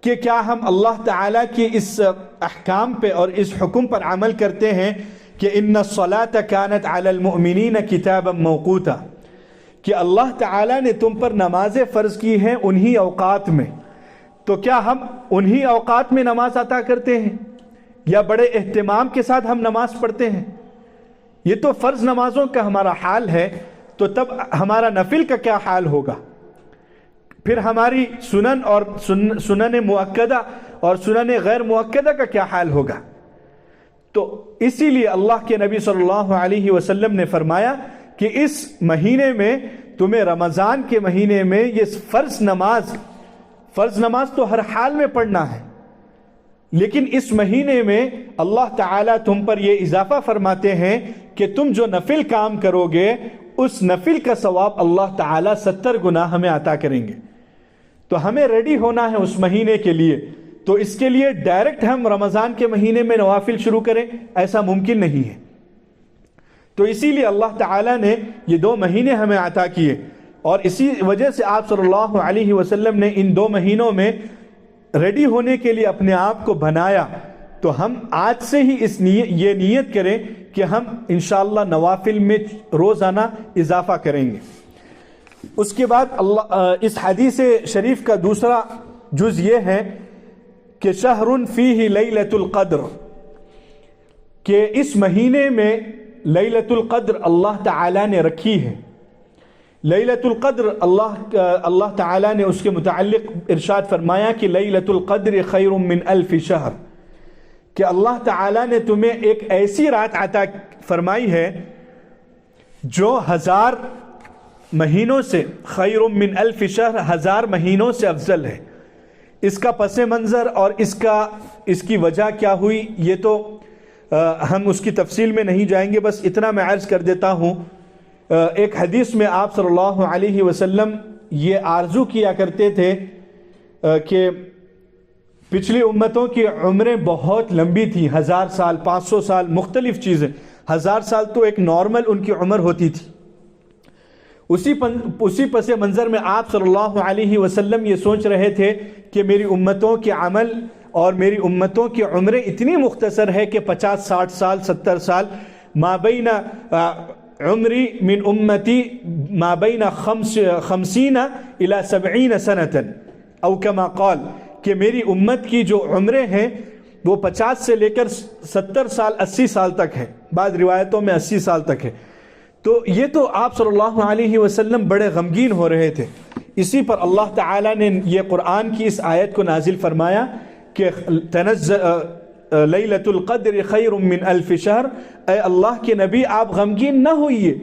کہ کیا ہم اللہ تعالیٰ کی اس احکام پہ اور اس حکم پر عمل کرتے ہیں کہ ان الصلاۃ کانت علی المؤمنین کتابا موقوتا، کہ اللہ تعالیٰ نے تم پر نمازیں فرض کی ہیں انہی اوقات میں، تو کیا ہم انہی اوقات میں نماز عطا کرتے ہیں یا بڑے اہتمام کے ساتھ ہم نماز پڑھتے ہیں؟ یہ تو فرض نمازوں کا ہمارا حال ہے، تو تب ہمارا نفل کا کیا حال ہوگا؟ پھر ہماری سنن اور سنن مؤکدہ اور سنن غیر مؤکدہ کا کیا حال ہوگا؟ تو اسی لیے اللہ کے نبی صلی اللہ علیہ وسلم نے فرمایا کہ اس مہینے میں تمہیں، رمضان کے مہینے میں، یہ فرض نماز تو ہر حال میں پڑھنا ہے، لیکن اس مہینے میں اللہ تعالیٰ تم پر یہ اضافہ فرماتے ہیں کہ تم جو نفل کام کرو گے اس نفل کا ثواب اللہ تعالیٰ 70 گنا ہمیں عطا کریں گے۔ تو ہمیں ریڈی ہونا ہے اس مہینے کے لیے، تو اس کے لیے ڈائریکٹ ہم رمضان کے مہینے میں نوافل شروع کریں، ایسا ممکن نہیں ہے۔ تو اسی لیے اللہ تعالیٰ نے یہ 2 مہینے ہمیں عطا کیے، اور اسی وجہ سے آپ صلی اللہ علیہ وسلم نے ان 2 مہینوں میں ریڈی ہونے کے لیے اپنے آپ کو بنایا۔ تو ہم آج سے ہی یہ نیت کریں کہ ہم انشاءاللہ نوافل میں روزانہ اضافہ کریں گے۔ اس کے بعد اس حدیث شریف کا دوسرا جز یہ ہے کہ شہر فیہ لیلۃ القدر، کہ اس مہینے میں لیلۃ القدر اللہ تعالیٰ نے رکھی ہے۔ لیلۃ القدر اللہ تعالیٰ نے اس کے متعلق ارشاد فرمایا کہ لیلۃ القدر خیر من الف شہر، کہ اللہ تعالیٰ نے تمہیں ایک ایسی رات عطا فرمائی ہے جو 1000 مہینوں سے، خیر من الف شہر 1000 مہینوں سے افضل ہے۔ اس کا پس منظر اور اس کی وجہ کیا ہوئی یہ تو ہم اس کی تفصیل میں نہیں جائیں گے، بس اتنا میں عرض کر دیتا ہوں۔ ایک حدیث میں آپ صلی اللہ علیہ وسلم یہ آرزو کیا کرتے تھے کہ پچھلی امتوں کی عمریں بہت لمبی تھی، 1000 سال، 500 سال، مختلف چیزیں۔ 1000 سال تو ایک نارمل ان کی عمر ہوتی تھی۔ اسی پس منظر میں آپ صلی اللہ علیہ وسلم یہ سوچ رہے تھے کہ میری امتوں کے عمل اور میری امتوں کی عمریں اتنی مختصر ہے کہ 50 60 سال 70 سال، ما بین عمری من امتی ما بین 50 الی 70 سنة او کما قال، کہ میری امت کی جو عمریں ہیں وہ 50 سے لے کر 70 سال 80 سال تک ہے، بعض روایتوں میں 80 سال تک ہے۔ تو یہ تو آپ صلی اللہ علیہ وسلم بڑے غمگین ہو رہے تھے۔ اسی پر اللہ تعالیٰ نے یہ قرآن کی اس آیت کو نازل فرمایا کہ لیلۃ القدر خیر من الف شہر، اے اللہ کے نبی آپ غمگین نہ ہوئیے،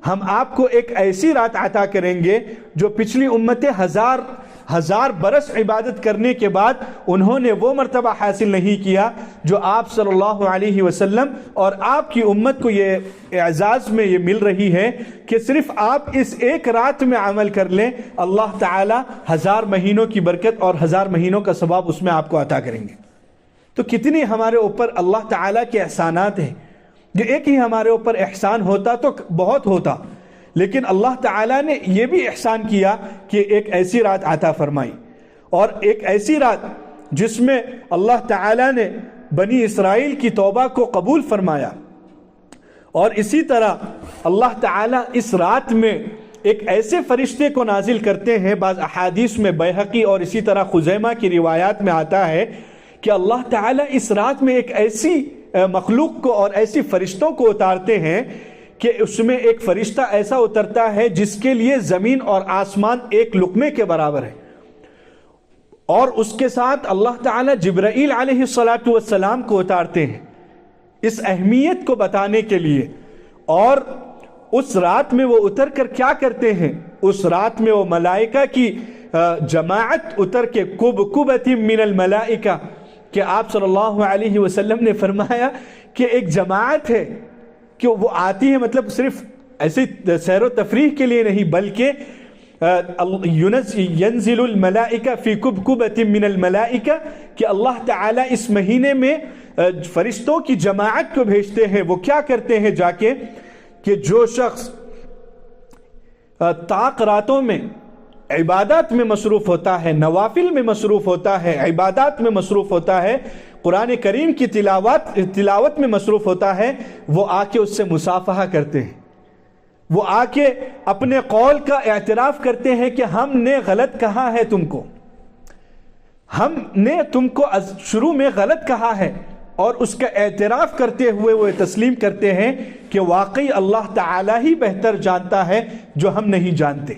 ہم آپ کو ایک ایسی رات عطا کریں گے جو پچھلی امتیں 1000 برس عبادت کرنے کے بعد انہوں نے وہ مرتبہ حاصل نہیں کیا جو آپ صلی اللہ علیہ وسلم اور آپ کی امت کو یہ اعزاز میں یہ مل رہی ہے کہ صرف آپ اس ایک رات میں عمل کر لیں، اللہ تعالی 1000 مہینوں کی برکت اور 1000 مہینوں کا ثواب اس میں آپ کو عطا کریں گے۔ تو کتنی ہمارے اوپر اللہ تعالیٰ کے احسانات ہیں۔ جو ایک ہی ہمارے اوپر احسان ہوتا تو بہت ہوتا، لیکن اللہ تعالیٰ نے یہ بھی احسان کیا کہ ایک ایسی رات عطا فرمائی، اور ایک ایسی رات جس میں اللہ تعالیٰ نے بنی اسرائیل کی توبہ کو قبول فرمایا۔ اور اسی طرح اللہ تعالیٰ اس رات میں ایک ایسے فرشتے کو نازل کرتے ہیں، بعض احادیث میں بیہقی اور اسی طرح خزیمہ کی روایات میں آتا ہے کہ اللہ تعالیٰ اس رات میں ایک ایسی مخلوق کو اور ایسی فرشتوں کو اتارتے ہیں کہ اس میں ایک فرشتہ ایسا اترتا ہے جس کے لیے زمین اور آسمان ایک لقمے کے برابر ہے، اور اس کے ساتھ اللہ تعالیٰ جبرائیل علیہ السلام کو اتارتے ہیں اس اہمیت کو بتانے کے لیے۔ اور اس رات میں وہ اتر کر کیا کرتے ہیں؟ اس رات میں وہ ملائکہ کی جماعت اتر کے کبکبۃ من الملائکہ، کہ آپ صلی اللہ علیہ وسلم نے فرمایا کہ ایک جماعت ہے کہ وہ آتی ہے، مطلب صرف ایسے سیر و تفریح کے لیے نہیں، بلکہ ینزل الملائکہ فی کبکبۃ من الملائکہ، کہ اللہ تعالیٰ اس مہینے میں فرشتوں کی جماعت کو بھیجتے ہیں۔ وہ کیا کرتے ہیں جا کے کہ جو شخص طاق راتوں میں عبادات میں مصروف ہوتا ہے، نوافل میں مصروف ہوتا ہے، عبادات میں مصروف ہوتا ہے، قرآن کریم کی تلاوت میں مصروف ہوتا ہے، وہ آ کے اس سے مصافحہ کرتے ہیں، وہ آ کے اپنے قول کا اعتراف کرتے ہیں کہ ہم نے غلط کہا ہے تم کو، ہم نے تم کو شروع میں غلط کہا ہے، اور اس کا اعتراف کرتے ہوئے وہ تسلیم کرتے ہیں کہ واقعی اللہ تعالیٰ ہی بہتر جانتا ہے جو ہم نہیں جانتے۔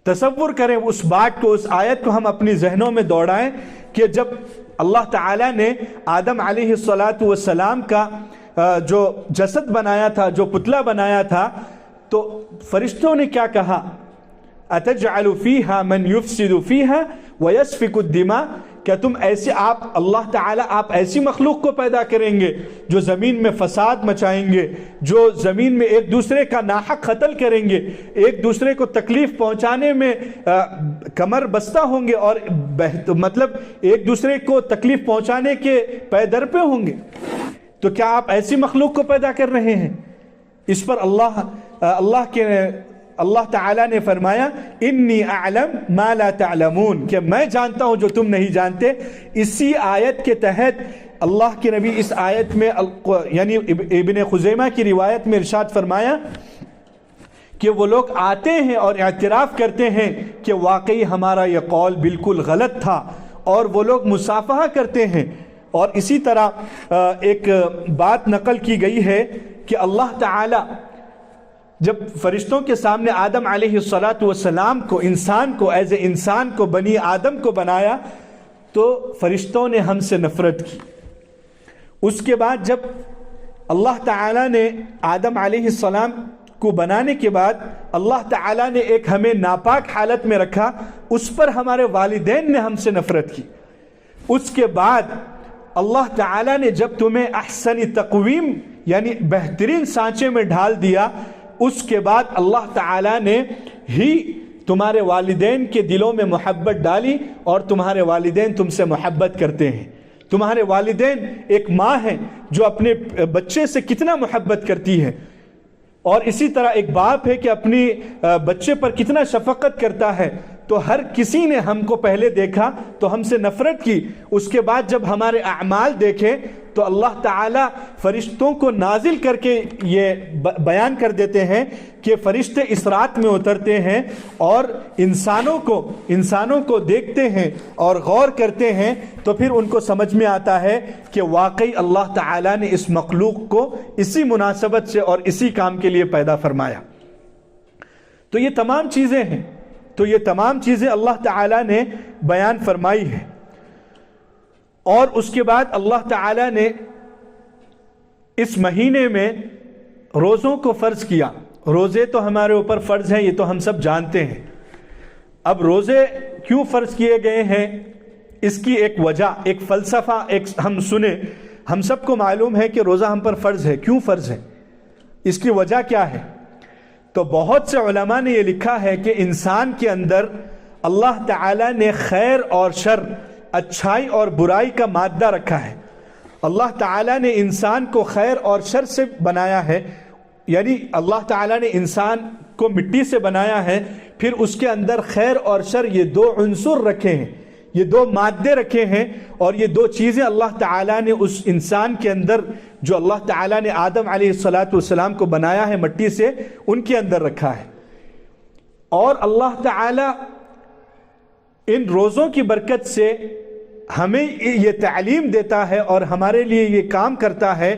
تصور کریں اس بات کو، اس آیت کو ہم اپنی ذہنوں میں دوڑائیں کہ جب اللہ تعالیٰ نے آدم علیہ السلام کا جو جسد بنایا تھا، جو پتلا بنایا تھا، تو فرشتوں نے کیا کہا؟ اتجعل فیہا من یفسد فیہا ویسفک الدماء، کیا تم ایسے اللہ تعالیٰ آپ ایسی مخلوق کو پیدا کریں گے جو زمین میں فساد مچائیں گے، جو زمین میں ایک دوسرے کا ناحق قتل کریں گے، ایک دوسرے کو تکلیف پہنچانے میں کمر بستہ ہوں گے، اور مطلب ایک دوسرے کو تکلیف پہنچانے کے پے در پہ ہوں گے؟ تو کیا آپ ایسی مخلوق کو پیدا کر رہے ہیں؟ اس پر اللہ تعالیٰ نے فرمایا انی اعلم ما لا تعلمون، کہ میں جانتا ہوں جو تم نہیں جانتے۔ اسی آیت کے تحت اللہ کے نبی اس آیت میں یعنی ابن خزیمہ کی روایت میں ارشاد فرمایا کہ وہ لوگ آتے ہیں اور اعتراف کرتے ہیں کہ واقعی ہمارا یہ قول بالکل غلط تھا، اور وہ لوگ مصافحہ کرتے ہیں۔ اور اسی طرح ایک بات نقل کی گئی ہے کہ اللہ تعالی جب فرشتوں کے سامنے آدم علیہ السلام کو، انسان کو، ایز اے انسان کو، بنی آدم کو بنایا تو فرشتوں نے ہم سے نفرت کی۔ اس کے بعد جب اللہ تعالیٰ نے آدم علیہ السلام کو بنانے کے بعد اللہ تعالیٰ نے ایک ہمیں ناپاک حالت میں رکھا، اس پر ہمارے والدین نے ہم سے نفرت کی۔ اس کے بعد اللہ تعالیٰ نے جب تمہیں احسن تقویم یعنی بہترین سانچے میں ڈھال دیا، اس کے بعد اللہ تعالیٰ نے ہی تمہارے والدین کے دلوں میں محبت ڈالی، اور تمہارے والدین تم سے محبت کرتے ہیں۔ تمہارے والدین ایک ماں ہیں جو اپنے بچے سے کتنا محبت کرتی ہے، اور اسی طرح ایک باپ ہے کہ اپنی بچے پر کتنا شفقت کرتا ہے۔ تو ہر کسی نے ہم کو پہلے دیکھا تو ہم سے نفرت کی، اس کے بعد جب ہمارے اعمال دیکھے تو اللہ تعالیٰ فرشتوں کو نازل کر کے یہ بیان کر دیتے ہیں کہ فرشتے اس رات میں اترتے ہیں اور انسانوں کو دیکھتے ہیں اور غور کرتے ہیں، تو پھر ان کو سمجھ میں آتا ہے کہ واقعی اللہ تعالیٰ نے اس مخلوق کو اسی مناسبت سے اور اسی کام کے لیے پیدا فرمایا۔ تو یہ تمام چیزیں اللہ تعالیٰ نے بیان فرمائی ہیں۔ اور اس کے بعد اللہ تعالیٰ نے اس مہینے میں روزوں کو فرض کیا۔ روزے تو ہمارے اوپر فرض ہیں، یہ تو ہم سب جانتے ہیں۔ اب روزے کیوں فرض کیے گئے ہیں، اس کی ایک وجہ، ایک فلسفہ ہم سب کو معلوم ہے کہ روزہ ہم پر فرض ہے۔ کیوں فرض ہے، اس کی وجہ کیا ہے؟ تو بہت سے علماء نے یہ لکھا ہے کہ انسان کے اندر اللہ تعالیٰ نے خیر اور شر، اچھائی اور برائی کا مادہ رکھا ہے۔ اللہ تعالیٰ نے انسان کو خیر اور شر سے بنایا ہے، یعنی اللہ تعالیٰ نے انسان کو مٹی سے بنایا ہے، پھر اس کے اندر خیر اور شر یہ دو عنصر رکھے ہیں، یہ دو مادے رکھے ہیں، اور یہ دو چیزیں اللہ تعالیٰ نے اس انسان کے اندر، جو اللہ تعالیٰ نے آدم علیہ السلام کو بنایا ہے مٹی سے، ان کے اندر رکھا ہے۔ اور اللہ تعالیٰ ان روزوں کی برکت سے ہمیں یہ تعلیم دیتا ہے اور ہمارے لیے یہ کام کرتا ہے،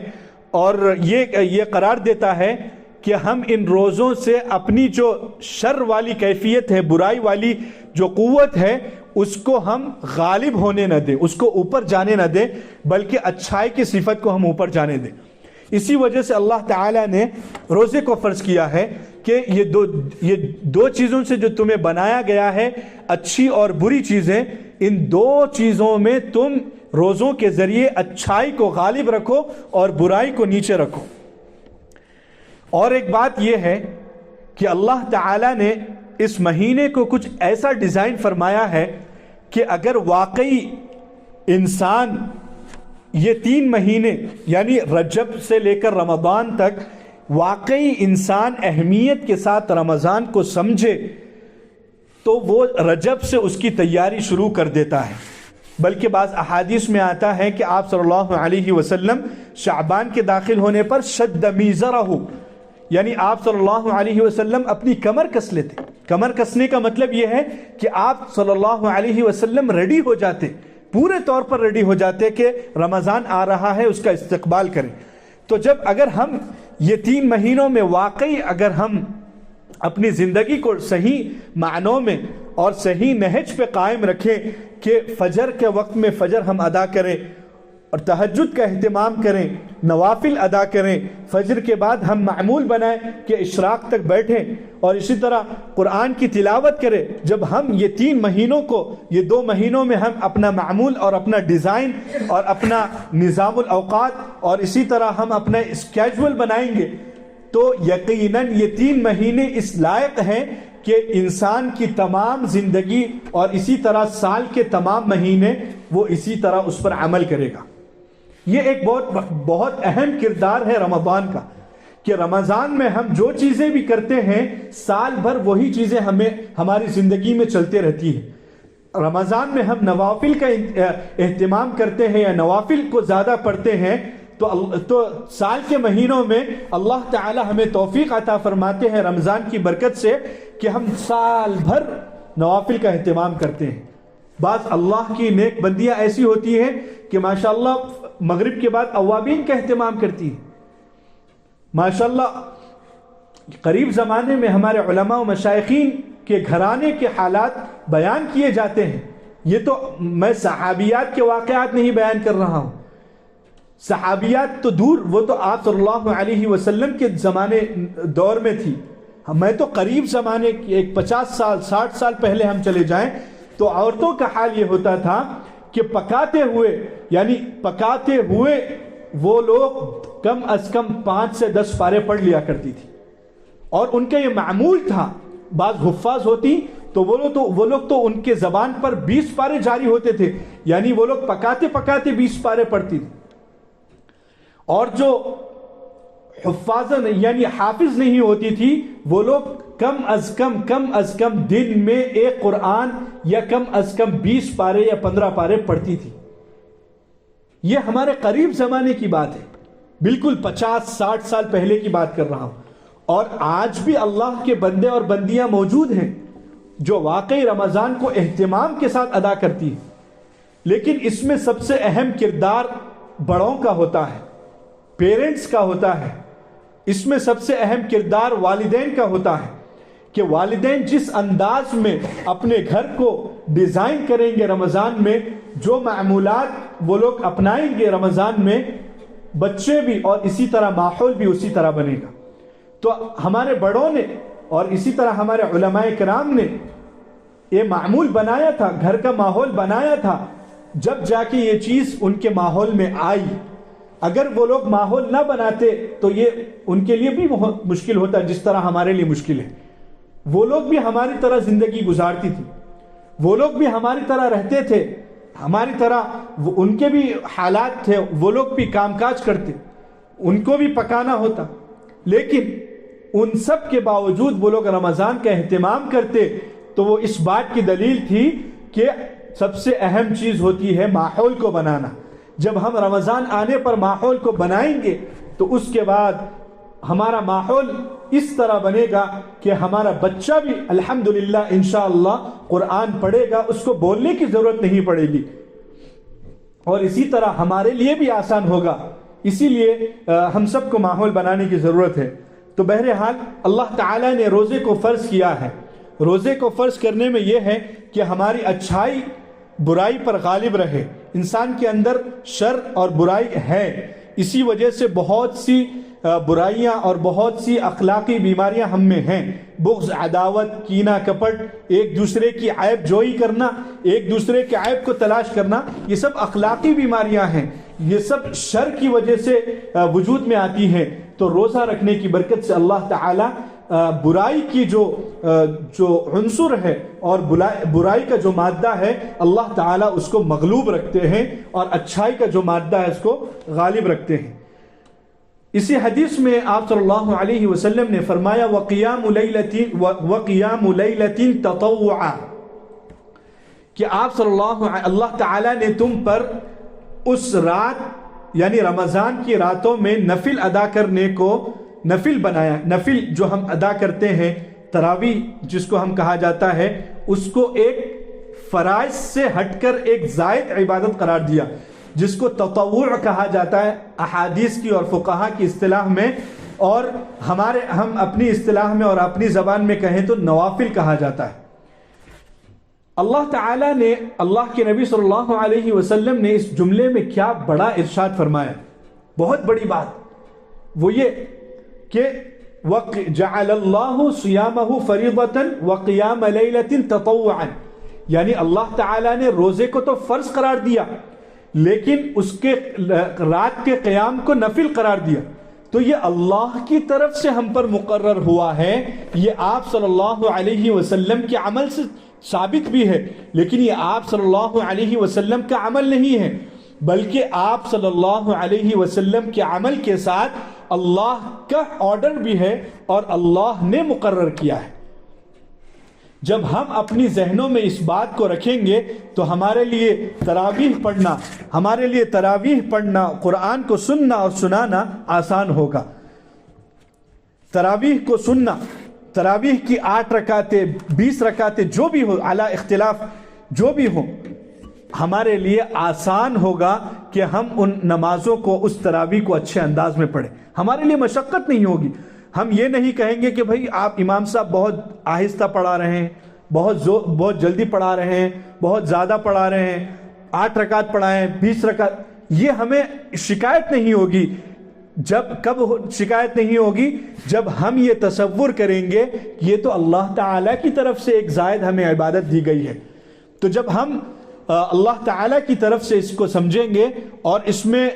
اور یہ قرار دیتا ہے کہ ہم ان روزوں سے اپنی جو شر والی کیفیت ہے، برائی والی جو قوت ہے، اس کو ہم غالب ہونے نہ دیں، اس کو اوپر جانے نہ دیں، بلکہ اچھائی کی صفت کو ہم اوپر جانے دیں۔ اسی وجہ سے اللہ تعالیٰ نے روزے کو فرض کیا ہے کہ یہ دو چیزوں سے جو تمہیں بنایا گیا ہے، اچھی اور بری چیزیں، ان دو چیزوں میں تم روزوں کے ذریعے اچھائی کو غالب رکھو اور برائی کو نیچے رکھو۔ اور ایک بات یہ ہے کہ اللہ تعالیٰ نے اس مہینے کو کچھ ایسا ڈیزائن فرمایا ہے کہ اگر واقعی انسان یہ 3 مہینے یعنی رجب سے لے کر رمضان تک واقعی انسان اہمیت کے ساتھ رمضان کو سمجھے تو وہ رجب سے اس کی تیاری شروع کر دیتا ہے۔ بلکہ بعض احادیث میں آتا ہے کہ آپ صلی اللہ علیہ وسلم شعبان کے داخل ہونے پر شد میزرہ، یعنی آپ صلی اللہ علیہ وسلم اپنی کمر کس لیتے۔ کمر کسنے کا مطلب یہ ہے کہ آپ صلی اللہ علیہ وسلم ریڈی ہو جاتے، پورے طور پر ریڈی ہو جاتے کہ رمضان آ رہا ہے، اس کا استقبال کریں۔ تو اگر ہم یہ 3 مہینوں میں واقعی اگر ہم اپنی زندگی کو صحیح معنوں میں اور صحیح نہج پہ قائم رکھیں کہ فجر کے وقت میں فجر ہم ادا کریں اور تہجد کا اہتمام کریں، نوافل ادا کریں، فجر کے بعد ہم معمول بنائیں کہ اشراق تک بیٹھیں، اور اسی طرح قرآن کی تلاوت کریں۔ جب ہم یہ 3 مہینوں کو، یہ 2 مہینوں میں ہم اپنا معمول اور اپنا ڈیزائن اور اپنا نظام الاوقات اور اسی طرح ہم اپنا اسکیجول بنائیں گے تو یقیناً یہ 3 مہینے اس لائق ہیں کہ انسان کی تمام زندگی اور اسی طرح سال کے تمام مہینے وہ اسی طرح اس پر عمل کرے گا۔ یہ ایک بہت اہم کردار ہے رمضان کا، کہ رمضان میں ہم جو چیزیں بھی کرتے ہیں سال بھر وہی چیزیں ہماری زندگی میں چلتے رہتی ہیں۔ رمضان میں ہم نوافل کا اہتمام کرتے ہیں یا نوافل کو زیادہ پڑھتے ہیں تو سال کے مہینوں میں اللہ تعالی ہمیں توفیق عطا فرماتے ہیں رمضان کی برکت سے کہ ہم سال بھر نوافل کا اہتمام کرتے ہیں. بعض اللہ کی نیک بندیاں ایسی ہوتی ہیں کہ ماشاءاللہ مغرب کے بعد اوابین کا اہتمام کرتی ہیں. ماشاءاللہ قریب زمانے میں ہمارے علماء و مشائخین کے گھرانے کے حالات بیان کیے جاتے ہیں. یہ تو میں صحابیات کے واقعات نہیں بیان کر رہا ہوں. صحابیات تو دور، وہ تو آپ صلی اللہ علیہ وسلم کے زمانے دور میں تھی. میں تو قریب زمانے کی 50 سال 60 سال پہلے ہم چلے جائیں تو عورتوں کا حال یہ ہوتا تھا کہ پکاتے ہوئے وہ لوگ کم از کم 5 سے 10 پارے پڑھ لیا کرتی تھی، اور ان کا یہ معمول تھا. بعض حفاظ ہوتی تو وہ لوگ تو ان کے زبان پر 20 پارے جاری ہوتے تھے، یعنی وہ لوگ پکاتے 20 پارے پڑھتی تھی. اور جو یعنی حافظ نہیں ہوتی تھی وہ لوگ کم از کم دن میں ایک قرآن یا کم از کم 20 پارے یا 15 پارے پڑھتی تھی. یہ ہمارے قریب زمانے کی بات ہے، بالکل 50-60 سال پہلے کی بات کر رہا ہوں. اور آج بھی اللہ کے بندے اور بندیاں موجود ہیں جو واقعی رمضان کو اہتمام کے ساتھ ادا کرتی ہیں. لیکن اس میں سب سے اہم کردار بڑوں کا ہوتا ہے، پیرنٹس کا ہوتا ہے. اس میں سب سے اہم کردار والدین کا ہوتا ہے کہ والدین جس انداز میں اپنے گھر کو ڈیزائن کریں گے رمضان میں، جو معمولات وہ لوگ اپنائیں گے رمضان میں، بچے بھی اور اسی طرح ماحول بھی اسی طرح بنے گا. تو ہمارے بڑوں نے اور اسی طرح ہمارے علماء کرام نے یہ معمول بنایا تھا، گھر کا ماحول بنایا تھا، جب جا کے یہ چیز ان کے ماحول میں آئی. اگر وہ لوگ ماحول نہ بناتے تو یہ ان کے لیے بھی مشکل ہوتا جس طرح ہمارے لیے مشکل ہے. وہ لوگ بھی ہماری طرح زندگی گزارتی تھی، وہ لوگ بھی ہماری طرح رہتے تھے، ہماری طرح ان کے بھی حالات تھے، وہ لوگ بھی کام کاج کرتے، ان کو بھی پکانا ہوتا. لیکن ان سب کے باوجود وہ لوگ رمضان کا اہتمام کرتے. تو وہ اس بات کی دلیل تھی کہ سب سے اہم چیز ہوتی ہے ماحول کو بنانا. جب ہم رمضان آنے پر ماحول کو بنائیں گے تو اس کے بعد ہمارا ماحول اس طرح بنے گا کہ ہمارا بچہ بھی الحمدللہ انشاءاللہ قرآن پڑھے گا، اس کو بولنے کی ضرورت نہیں پڑے گی، اور اسی طرح ہمارے لیے بھی آسان ہوگا. اسی لیے ہم سب کو ماحول بنانے کی ضرورت ہے. تو بہرحال اللہ تعالیٰ نے روزے کو فرض کیا ہے. روزے کو فرض کرنے میں یہ ہے کہ ہماری اچھائی برائی پر غالب رہے. انسان کے اندر شر اور برائی ہے، اسی وجہ سے بہت سی برائیاں اور بہت سی اخلاقی بیماریاں ہم میں ہیں. بغض، عداوت، کینہ، کپٹ، ایک دوسرے کی عیب جوئی کرنا، ایک دوسرے کے عیب کو تلاش کرنا، یہ سب اخلاقی بیماریاں ہیں. یہ سب شر کی وجہ سے وجود میں آتی ہیں. تو روزہ رکھنے کی برکت سے اللہ تعالی برائی کی جو عنصر ہے اور برائی کا جو مادہ ہے اللہ تعالیٰ اس کو مغلوب رکھتے ہیں، اور اچھائی کا جو مادہ ہے اس کو غالب رکھتے ہیں. اسی حدیث میں آپ صلی اللہ علیہ وسلم نے فرمایا وَقِيَامُ لَيْلَةٍ تَطَوُّعًا، کہ آپ اللہ تعالیٰ نے تم پر اس رات یعنی رمضان کی راتوں میں نفل ادا کرنے کو نفل بنایا. نفل جو ہم ادا کرتے ہیں، تراویح جس کو ہم کہا جاتا ہے، اس کو ایک فرائض سے ہٹ کر ایک زائد عبادت قرار دیا، جس کو تطوع کہا جاتا ہے احادیث کی اور فقہا کی اصطلاح میں، اور ہم اپنی اصطلاح میں اور اپنی زبان میں کہیں تو نوافل کہا جاتا ہے. اللہ تعالیٰ نے، اللہ کے نبی صلی اللہ علیہ وسلم نے اس جملے میں کیا بڑا ارشاد فرمایا، بہت بڑی بات. وہ یہ کہ جعل اللہ صیامہ فریضۃ وقیام لیلۃ تطوعا، یعنی اللہ تعالیٰ نے روزے کو تو فرض قرار دیا لیکن اس کے رات کے قیام کو نفل قرار دیا. تو یہ اللہ کی طرف سے ہم پر مقرر ہوا ہے، یہ آپ صلی اللہ علیہ وسلم کے عمل سے ثابت بھی ہے، لیکن یہ آپ صلی اللہ علیہ وسلم کا عمل نہیں ہے، بلکہ آپ صلی اللہ علیہ وسلم کے عمل کے ساتھ اللہ کا آرڈر بھی ہے اور اللہ نے مقرر کیا ہے. جب ہم اپنی ذہنوں میں اس بات کو رکھیں گے تو ہمارے لیے تراویح پڑھنا قرآن کو سننا اور سنانا آسان ہوگا. تراویح کو سننا، تراویح کی 8 رکعتیں 20 رکعتیں جو بھی ہو، اعلی اختلاف جو بھی ہو، ہمارے لیے آسان ہوگا کہ ہم ان نمازوں کو، اس تراویح کو اچھے انداز میں پڑھیں. ہمارے لیے مشقت نہیں ہوگی. ہم یہ نہیں کہیں گے کہ بھائی آپ امام صاحب بہت آہستہ پڑھا رہے ہیں، بہت جلدی پڑھا رہے ہیں، بہت زیادہ پڑھا رہے ہیں، 8 رکعت پڑھائیں 20 رکعت. یہ ہمیں شکایت نہیں ہوگی. کب شکایت نہیں ہوگی؟ جب ہم یہ تصور کریں گے یہ تو اللہ تعالیٰ کی طرف سے ایک زائد ہمیں عبادت دی گئی ہے. تو جب ہم اللہ تعالیٰ کی طرف سے اس کو سمجھیں گے اور اس میں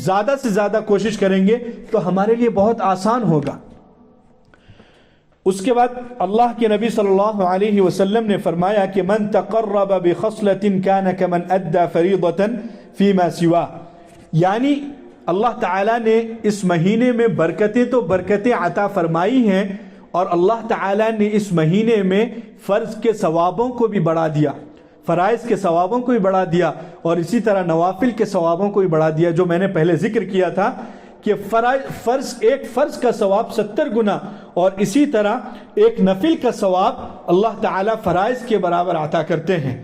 زیادہ سے زیادہ کوشش کریں گے تو ہمارے لیے بہت آسان ہوگا. اس کے بعد اللہ کے نبی صلی اللہ علیہ وسلم نے فرمایا کہ من تقرب بخصلة كان كمن ادى فریضة فيما سواه، یعنی اللہ تعالیٰ نے اس مہینے میں برکتیں عطا فرمائی ہیں، اور اللہ تعالیٰ نے اس مہینے میں فرض کے ثوابوں کو بھی بڑھا دیا، فرائض کے ثوابوں کو بھی بڑھا دیا، اور اسی طرح نوافل کے ثوابوں کو بھی بڑھا دیا. جو میں نے پہلے ذکر کیا تھا کہ ایک فرض کا ثواب 70 گنا، اور اسی طرح ایک نفل کا ثواب اللہ تعالیٰ فرائض کے برابر عطا کرتے ہیں.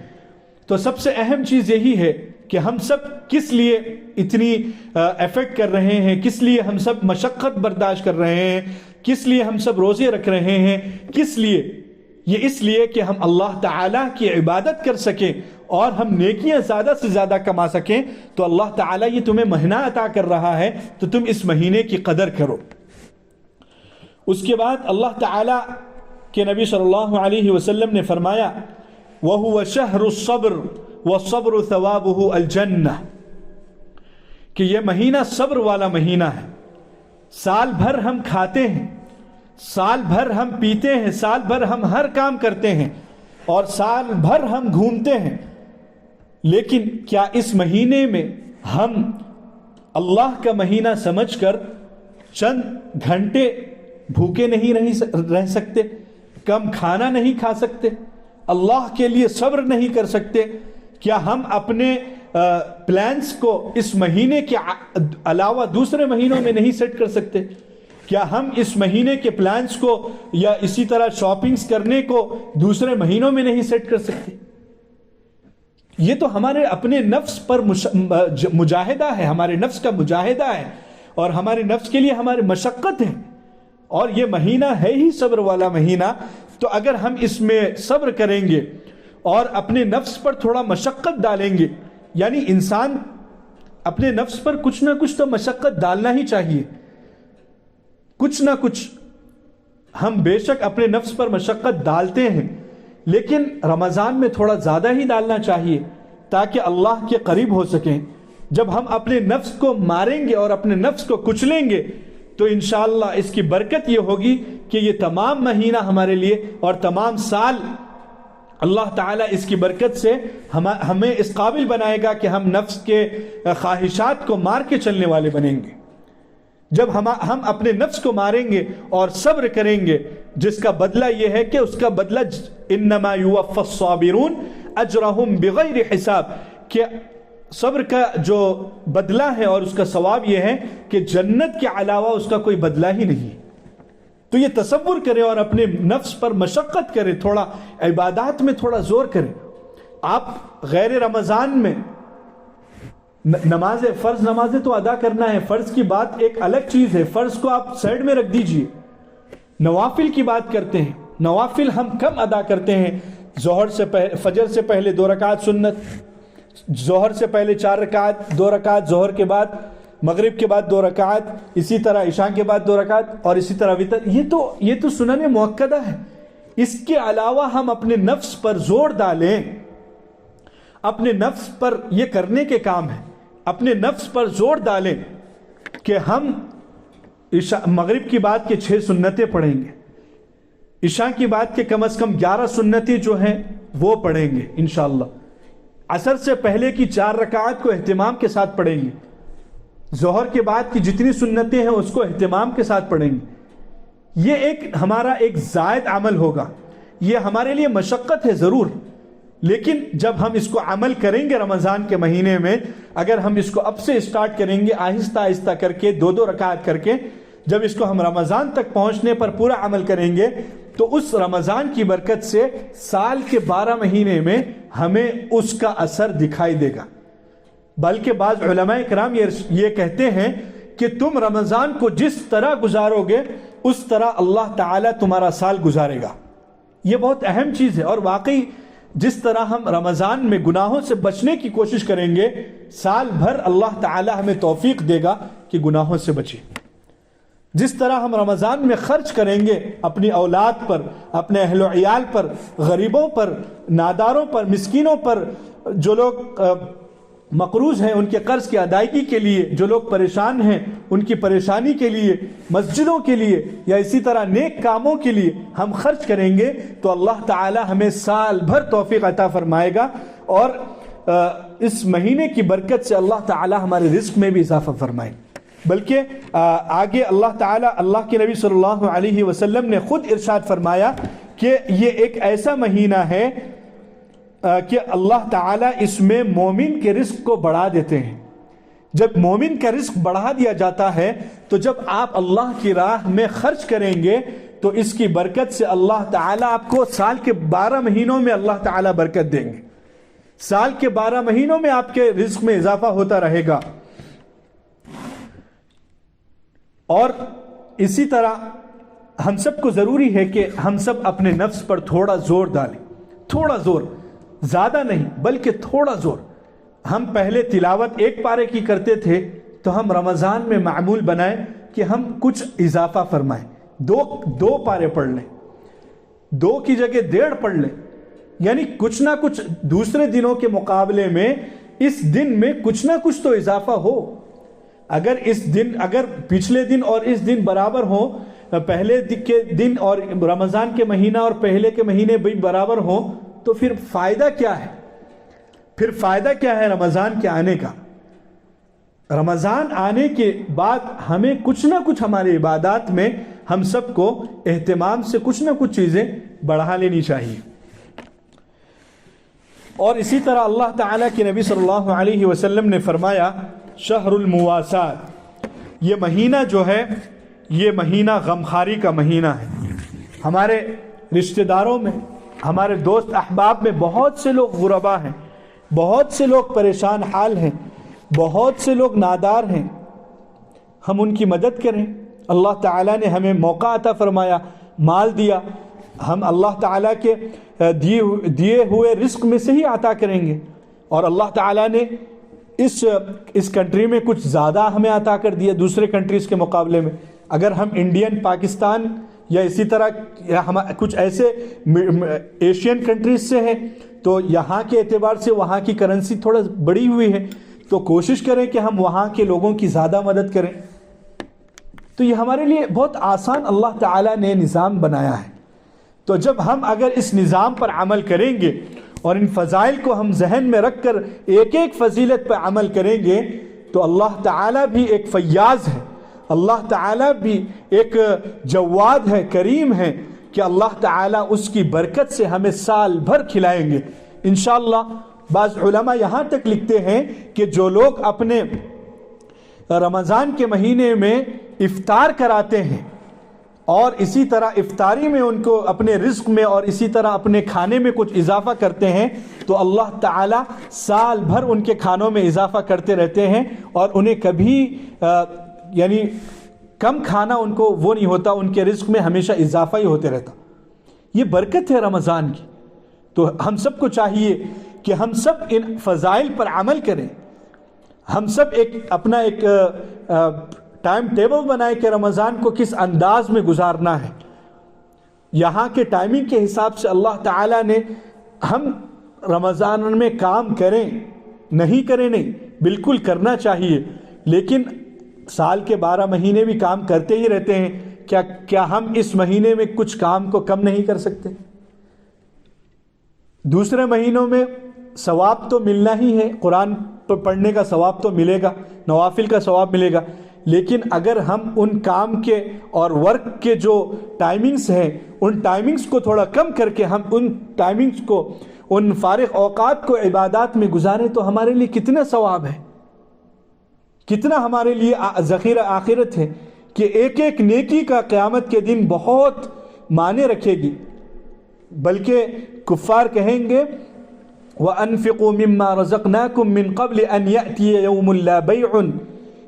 تو سب سے اہم چیز یہی ہے کہ ہم سب کس لیے اتنی ایفرٹ کر رہے ہیں، کس لیے ہم سب مشقت برداشت کر رہے ہیں، کس لیے ہم سب روزے رکھ رہے ہیں، کس لیے؟ یہ اس لیے کہ ہم اللہ تعالیٰ کی عبادت کر سکیں اور ہم نیکیاں زیادہ سے زیادہ کما سکیں. تو اللہ تعالیٰ یہ تمہیں مہینہ عطا کر رہا ہے تو تم اس مہینے کی قدر کرو. اس کے بعد اللہ تعالیٰ کے نبی صلی اللہ علیہ وسلم نے فرمایا وَهُوَ شَهْرُ الصَّبْرِ وَالصَّبْرُ ثَوَابُهُ الْجَنَّةِ، کہ یہ مہینہ صبر والا مہینہ ہے. سال بھر ہم کھاتے ہیں، سال بھر ہم پیتے ہیں، سال بھر ہم ہر کام کرتے ہیں، اور سال بھر ہم گھومتے ہیں، لیکن کیا اس مہینے میں ہم اللہ کا مہینہ سمجھ کر چند گھنٹے بھوکے نہیں رہ سکتے، کم کھانا نہیں کھا سکتے، اللہ کے لیے صبر نہیں کر سکتے؟ کیا ہم اپنے پلانز کو اس مہینے کے علاوہ دوسرے مہینوں میں نہیں سیٹ کر سکتے؟ کیا ہم اس مہینے کے پلانز کو یا اسی طرح شاپنگز کرنے کو دوسرے مہینوں میں نہیں سیٹ کر سکتے؟ یہ تو ہمارے اپنے نفس پر مجاہدہ ہے، ہمارے نفس کا مجاہدہ ہے، اور ہمارے نفس کے لیے ہماری مشقت ہے. اور یہ مہینہ ہے ہی صبر والا مہینہ. تو اگر ہم اس میں صبر کریں گے اور اپنے نفس پر تھوڑا مشقت ڈالیں گے، یعنی انسان اپنے نفس پر کچھ نہ کچھ تو مشقت ڈالنا ہی چاہیے، کچھ نہ کچھ. ہم بے شک اپنے نفس پر مشقت ڈالتے ہیں، لیکن رمضان میں تھوڑا زیادہ ہی ڈالنا چاہیے تاکہ اللہ کے قریب ہو سکیں. جب ہم اپنے نفس کو ماریں گے اور اپنے نفس کو کچلیں گے تو انشاءاللہ اس کی برکت یہ ہوگی کہ یہ تمام مہینہ ہمارے لیے اور تمام سال اللہ تعالیٰ اس کی برکت سے ہمیں اس قابل بنائے گا کہ ہم نفس کے خواہشات کو مار کے چلنے والے بنیں گے. جب ہم اپنے نفس کو ماریں گے اور صبر کریں گے، جس کا بدلہ یہ ہے کہ اس کا بدلہ انما یوفی الصابرون اجرہم بغیر حساب، کہ صبر کا جو بدلہ ہے اور اس کا ثواب یہ ہے کہ جنت کے علاوہ اس کا کوئی بدلہ ہی نہیں. تو یہ تصور کریں اور اپنے نفس پر مشقت کریں، تھوڑا عبادات میں تھوڑا زور کریں. آپ غیر رمضان میں فرض نمازیں تو ادا کرنا ہے، فرض کی بات ایک الگ چیز ہے، فرض کو آپ سائڈ میں رکھ دیجئے. نوافل کی بات کرتے ہیں. نوافل ہم کم ادا کرتے ہیں. فجر سے پہلے 2 رکعت سنت، ظہر سے پہلے 4 رکعت، 2 رکعت ظہر کے بعد، مغرب کے بعد 2 رکعت، اسی طرح عشاء کے بعد 2 رکعت، اور اسی طرح وتر. یہ تو سنن مؤکدہ ہے. اس کے علاوہ ہم اپنے نفس پر زور ڈالیں، اپنے نفس پر یہ کرنے کے کام ہے، اپنے نفس پر زور ڈالیں کہ ہم مغرب کی بعد کے 6 سنتیں پڑھیں گے، عشاء کی بعد کے کم از کم 11 سنتیں جو ہیں وہ پڑھیں گے انشاءاللہ. عصر سے پہلے کی 4 رکعات کو اہتمام کے ساتھ پڑھیں گے. ظہر کے بعد کی جتنی سنتیں ہیں اس کو اہتمام کے ساتھ پڑھیں گے. یہ ہمارا ایک زائد عمل ہوگا. یہ ہمارے لیے مشقت ہے ضرور، لیکن جب ہم اس کو عمل کریں گے رمضان کے مہینے میں، اگر ہم اس کو اب سے سٹارٹ کریں گے آہستہ آہستہ کر کے 2 رکعت کر کے، جب اس کو ہم رمضان تک پہنچنے پر پورا عمل کریں گے تو اس رمضان کی برکت سے سال کے 12 مہینے میں ہمیں اس کا اثر دکھائی دے گا۔ بلکہ بعض علماء کرام یہ کہتے ہیں کہ تم رمضان کو جس طرح گزارو گے اس طرح اللہ تعالیٰ تمہارا سال گزارے گا۔ یہ بہت اہم چیز ہے، اور واقعی جس طرح ہم رمضان میں گناہوں سے بچنے کی کوشش کریں گے، سال بھر اللہ تعالیٰ ہمیں توفیق دے گا کہ گناہوں سے بچیں۔ جس طرح ہم رمضان میں خرچ کریں گے اپنی اولاد پر، اپنے اہل و عیال پر، غریبوں پر، ناداروں پر، مسکینوں پر، جو لوگ مقروض ہیں ان کے قرض کی ادائیگی کے لیے، جو لوگ پریشان ہیں ان کی پریشانی کے لیے، مسجدوں کے لیے یا اسی طرح نیک کاموں کے لیے ہم خرچ کریں گے تو اللہ تعالی ہمیں سال بھر توفیق عطا فرمائے گا، اور اس مہینے کی برکت سے اللہ تعالی ہمارے رزق میں بھی اضافہ فرمائے۔ بلکہ آگے اللہ تعالیٰ، اللہ کے نبی صلی اللہ علیہ وسلم نے خود ارشاد فرمایا کہ یہ ایک ایسا مہینہ ہے کہ اللہ تعالیٰ اس میں مومن کے رزق کو بڑھا دیتے ہیں۔ جب مومن کا رزق بڑھا دیا جاتا ہے تو جب آپ اللہ کی راہ میں خرچ کریں گے تو اس کی برکت سے اللہ تعالیٰ آپ کو سال کے 12 مہینوں میں اللہ تعالیٰ برکت دیں گے، سال کے 12 مہینوں میں آپ کے رزق میں اضافہ ہوتا رہے گا۔ اور اسی طرح ہم سب کو ضروری ہے کہ ہم سب اپنے نفس پر تھوڑا زور ڈالیں، تھوڑا زور، زیادہ نہیں بلکہ تھوڑا زور۔ ہم پہلے تلاوت 1 پارے کی کرتے تھے تو ہم رمضان میں معمول بنائیں کہ ہم کچھ اضافہ فرمائیں، 2 پارے پڑھ لیں، 2 کی جگہ 1.5 پڑھ لیں، یعنی کچھ نہ کچھ دوسرے دنوں کے مقابلے میں اس دن میں کچھ نہ کچھ تو اضافہ ہو۔ اگر پچھلے دن اور اس دن برابر ہوں، پہلے کے دن اور رمضان کے مہینہ اور پہلے کے مہینے بھی برابر ہوں تو پھر فائدہ کیا ہے؟ پھر فائدہ کیا ہے رمضان کے آنے کا؟ رمضان آنے کے بعد ہمیں کچھ نہ کچھ ہماری عبادات میں ہم سب کو اہتمام سے کچھ نہ کچھ چیزیں بڑھا لینی چاہیے۔ اور اسی طرح اللہ تعالیٰ کے نبی صلی اللہ علیہ وسلم نے فرمایا شہر المواسات، یہ مہینہ جو ہے یہ مہینہ غمخاری کا مہینہ ہے۔ ہمارے رشتہ داروں میں، ہمارے دوست احباب میں بہت سے لوگ غربا ہیں، بہت سے لوگ پریشان حال ہیں، بہت سے لوگ نادار ہیں۔ ہم ان کی مدد کریں۔ اللہ تعالیٰ نے ہمیں موقع عطا فرمایا، مال دیا، ہم اللہ تعالیٰ کے دیے ہوئے رزق میں سے ہی عطا کریں گے۔ اور اللہ تعالیٰ نے اس کنٹری میں کچھ زیادہ ہمیں عطا کر دیا دوسرے کنٹریز کے مقابلے میں۔ اگر ہم انڈین، پاکستان یا اسی طرح ہم کچھ ایسے ایشین کنٹریز سے ہیں تو یہاں کے اعتبار سے وہاں کی کرنسی تھوڑا بڑی ہوئی ہے، تو کوشش کریں کہ ہم وہاں کے لوگوں کی زیادہ مدد کریں۔ تو یہ ہمارے لیے بہت آسان اللہ تعالیٰ نے نظام بنایا ہے۔ تو جب ہم اگر اس نظام پر عمل کریں گے اور ان فضائل کو ہم ذہن میں رکھ کر ایک ایک فضیلت پر عمل کریں گے تو اللہ تعالیٰ بھی ایک فیاض ہے، اللہ تعالیٰ بھی ایک جواد ہے، کریم ہے کہ اللہ تعالیٰ اس کی برکت سے ہمیں سال بھر کھلائیں گے انشاءاللہ۔ بعض علماء یہاں تک لکھتے ہیں کہ جو لوگ اپنے رمضان کے مہینے میں افطار کراتے ہیں اور اسی طرح افطاری میں ان کو اپنے رزق میں اور اسی طرح اپنے کھانے میں کچھ اضافہ کرتے ہیں تو اللہ تعالیٰ سال بھر ان کے کھانوں میں اضافہ کرتے رہتے ہیں اور انہیں کبھی یعنی کم کھانا ان کو وہ نہیں ہوتا، ان کے رزق میں ہمیشہ اضافہ ہی ہوتے رہتا۔ یہ برکت ہے رمضان کی۔ تو ہم سب کو چاہیے کہ ہم سب ان فضائل پر عمل کریں، ہم سب اپنا ایک ٹائم ٹیبل بنائے کہ رمضان کو کس انداز میں گزارنا ہے۔ یہاں کے ٹائمنگ کے حساب سے اللہ تعالیٰ نے ہم رمضان میں کام کریں، نہیں کریں نہیں، بالکل کرنا چاہیے، لیکن سال کے 12 مہینے بھی کام کرتے ہی رہتے ہیں، کیا ہم اس مہینے میں کچھ کام کو کم نہیں کر سکتے؟ دوسرے مہینوں میں ثواب تو ملنا ہی ہے، قرآن پڑھنے کا ثواب تو ملے گا، نوافل کا ثواب ملے گا، لیکن اگر ہم ان کام کے اور ورک کے جو ٹائمنگز ہیں ان ٹائمنگز کو تھوڑا کم کر کے ہم ان ٹائمنگز کو، ان فارغ اوقات کو عبادات میں گزاریں تو ہمارے لیے کتنا ثواب ہے، کتنا ہمارے لیے ذخیرہ آخرت ہے کہ ایک ایک نیکی کا قیامت کے دن بہت معنی رکھے گی۔ بلکہ کفار کہیں گے وَأَنفِقُوا مِمَّا رَزَقْنَاكُم مِّن قَبْلِ أَن يَأْتِيَ يَوْمٌ لَا بَيْعٌ،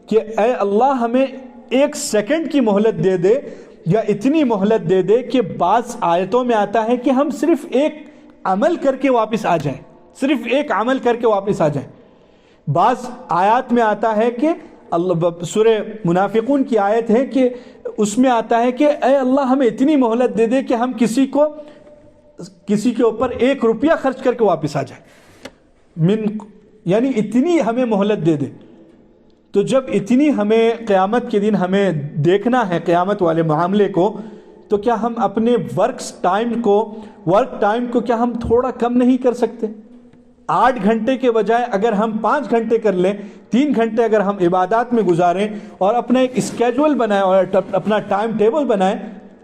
کہ اے اللہ ہمیں ایک سیکنڈ کی مہلت دے دے یا اتنی مہلت دے دے کہ بعض آیتوں میں آتا ہے کہ ہم صرف ایک عمل کر کے واپس آ جائیں، صرف ایک عمل کر کے واپس آ جائیں۔ بعض آیات میں آتا ہے کہ سورہ منافقون کی آیت ہے کہ اس میں آتا ہے کہ اے اللہ ہمیں اتنی مہلت دے دے کہ ہم کسی کے اوپر 1 روپیہ خرچ کر کے واپس آ جائیں، یعنی اتنی ہمیں مہلت دے دے۔ تو جب اتنی ہمیں قیامت کے دن ہمیں دیکھنا ہے قیامت والے معاملے کو، تو کیا ہم اپنے ورک ٹائم کو کیا ہم تھوڑا کم نہیں کر سکتے؟ 8 گھنٹے کے بجائے اگر ہم 5 گھنٹے کر لیں، 3 گھنٹے اگر ہم عبادات میں گزاریں اور اپنا ایک اسکیجول بنائیں اور اپنا ٹائم ٹیبل بنائیں،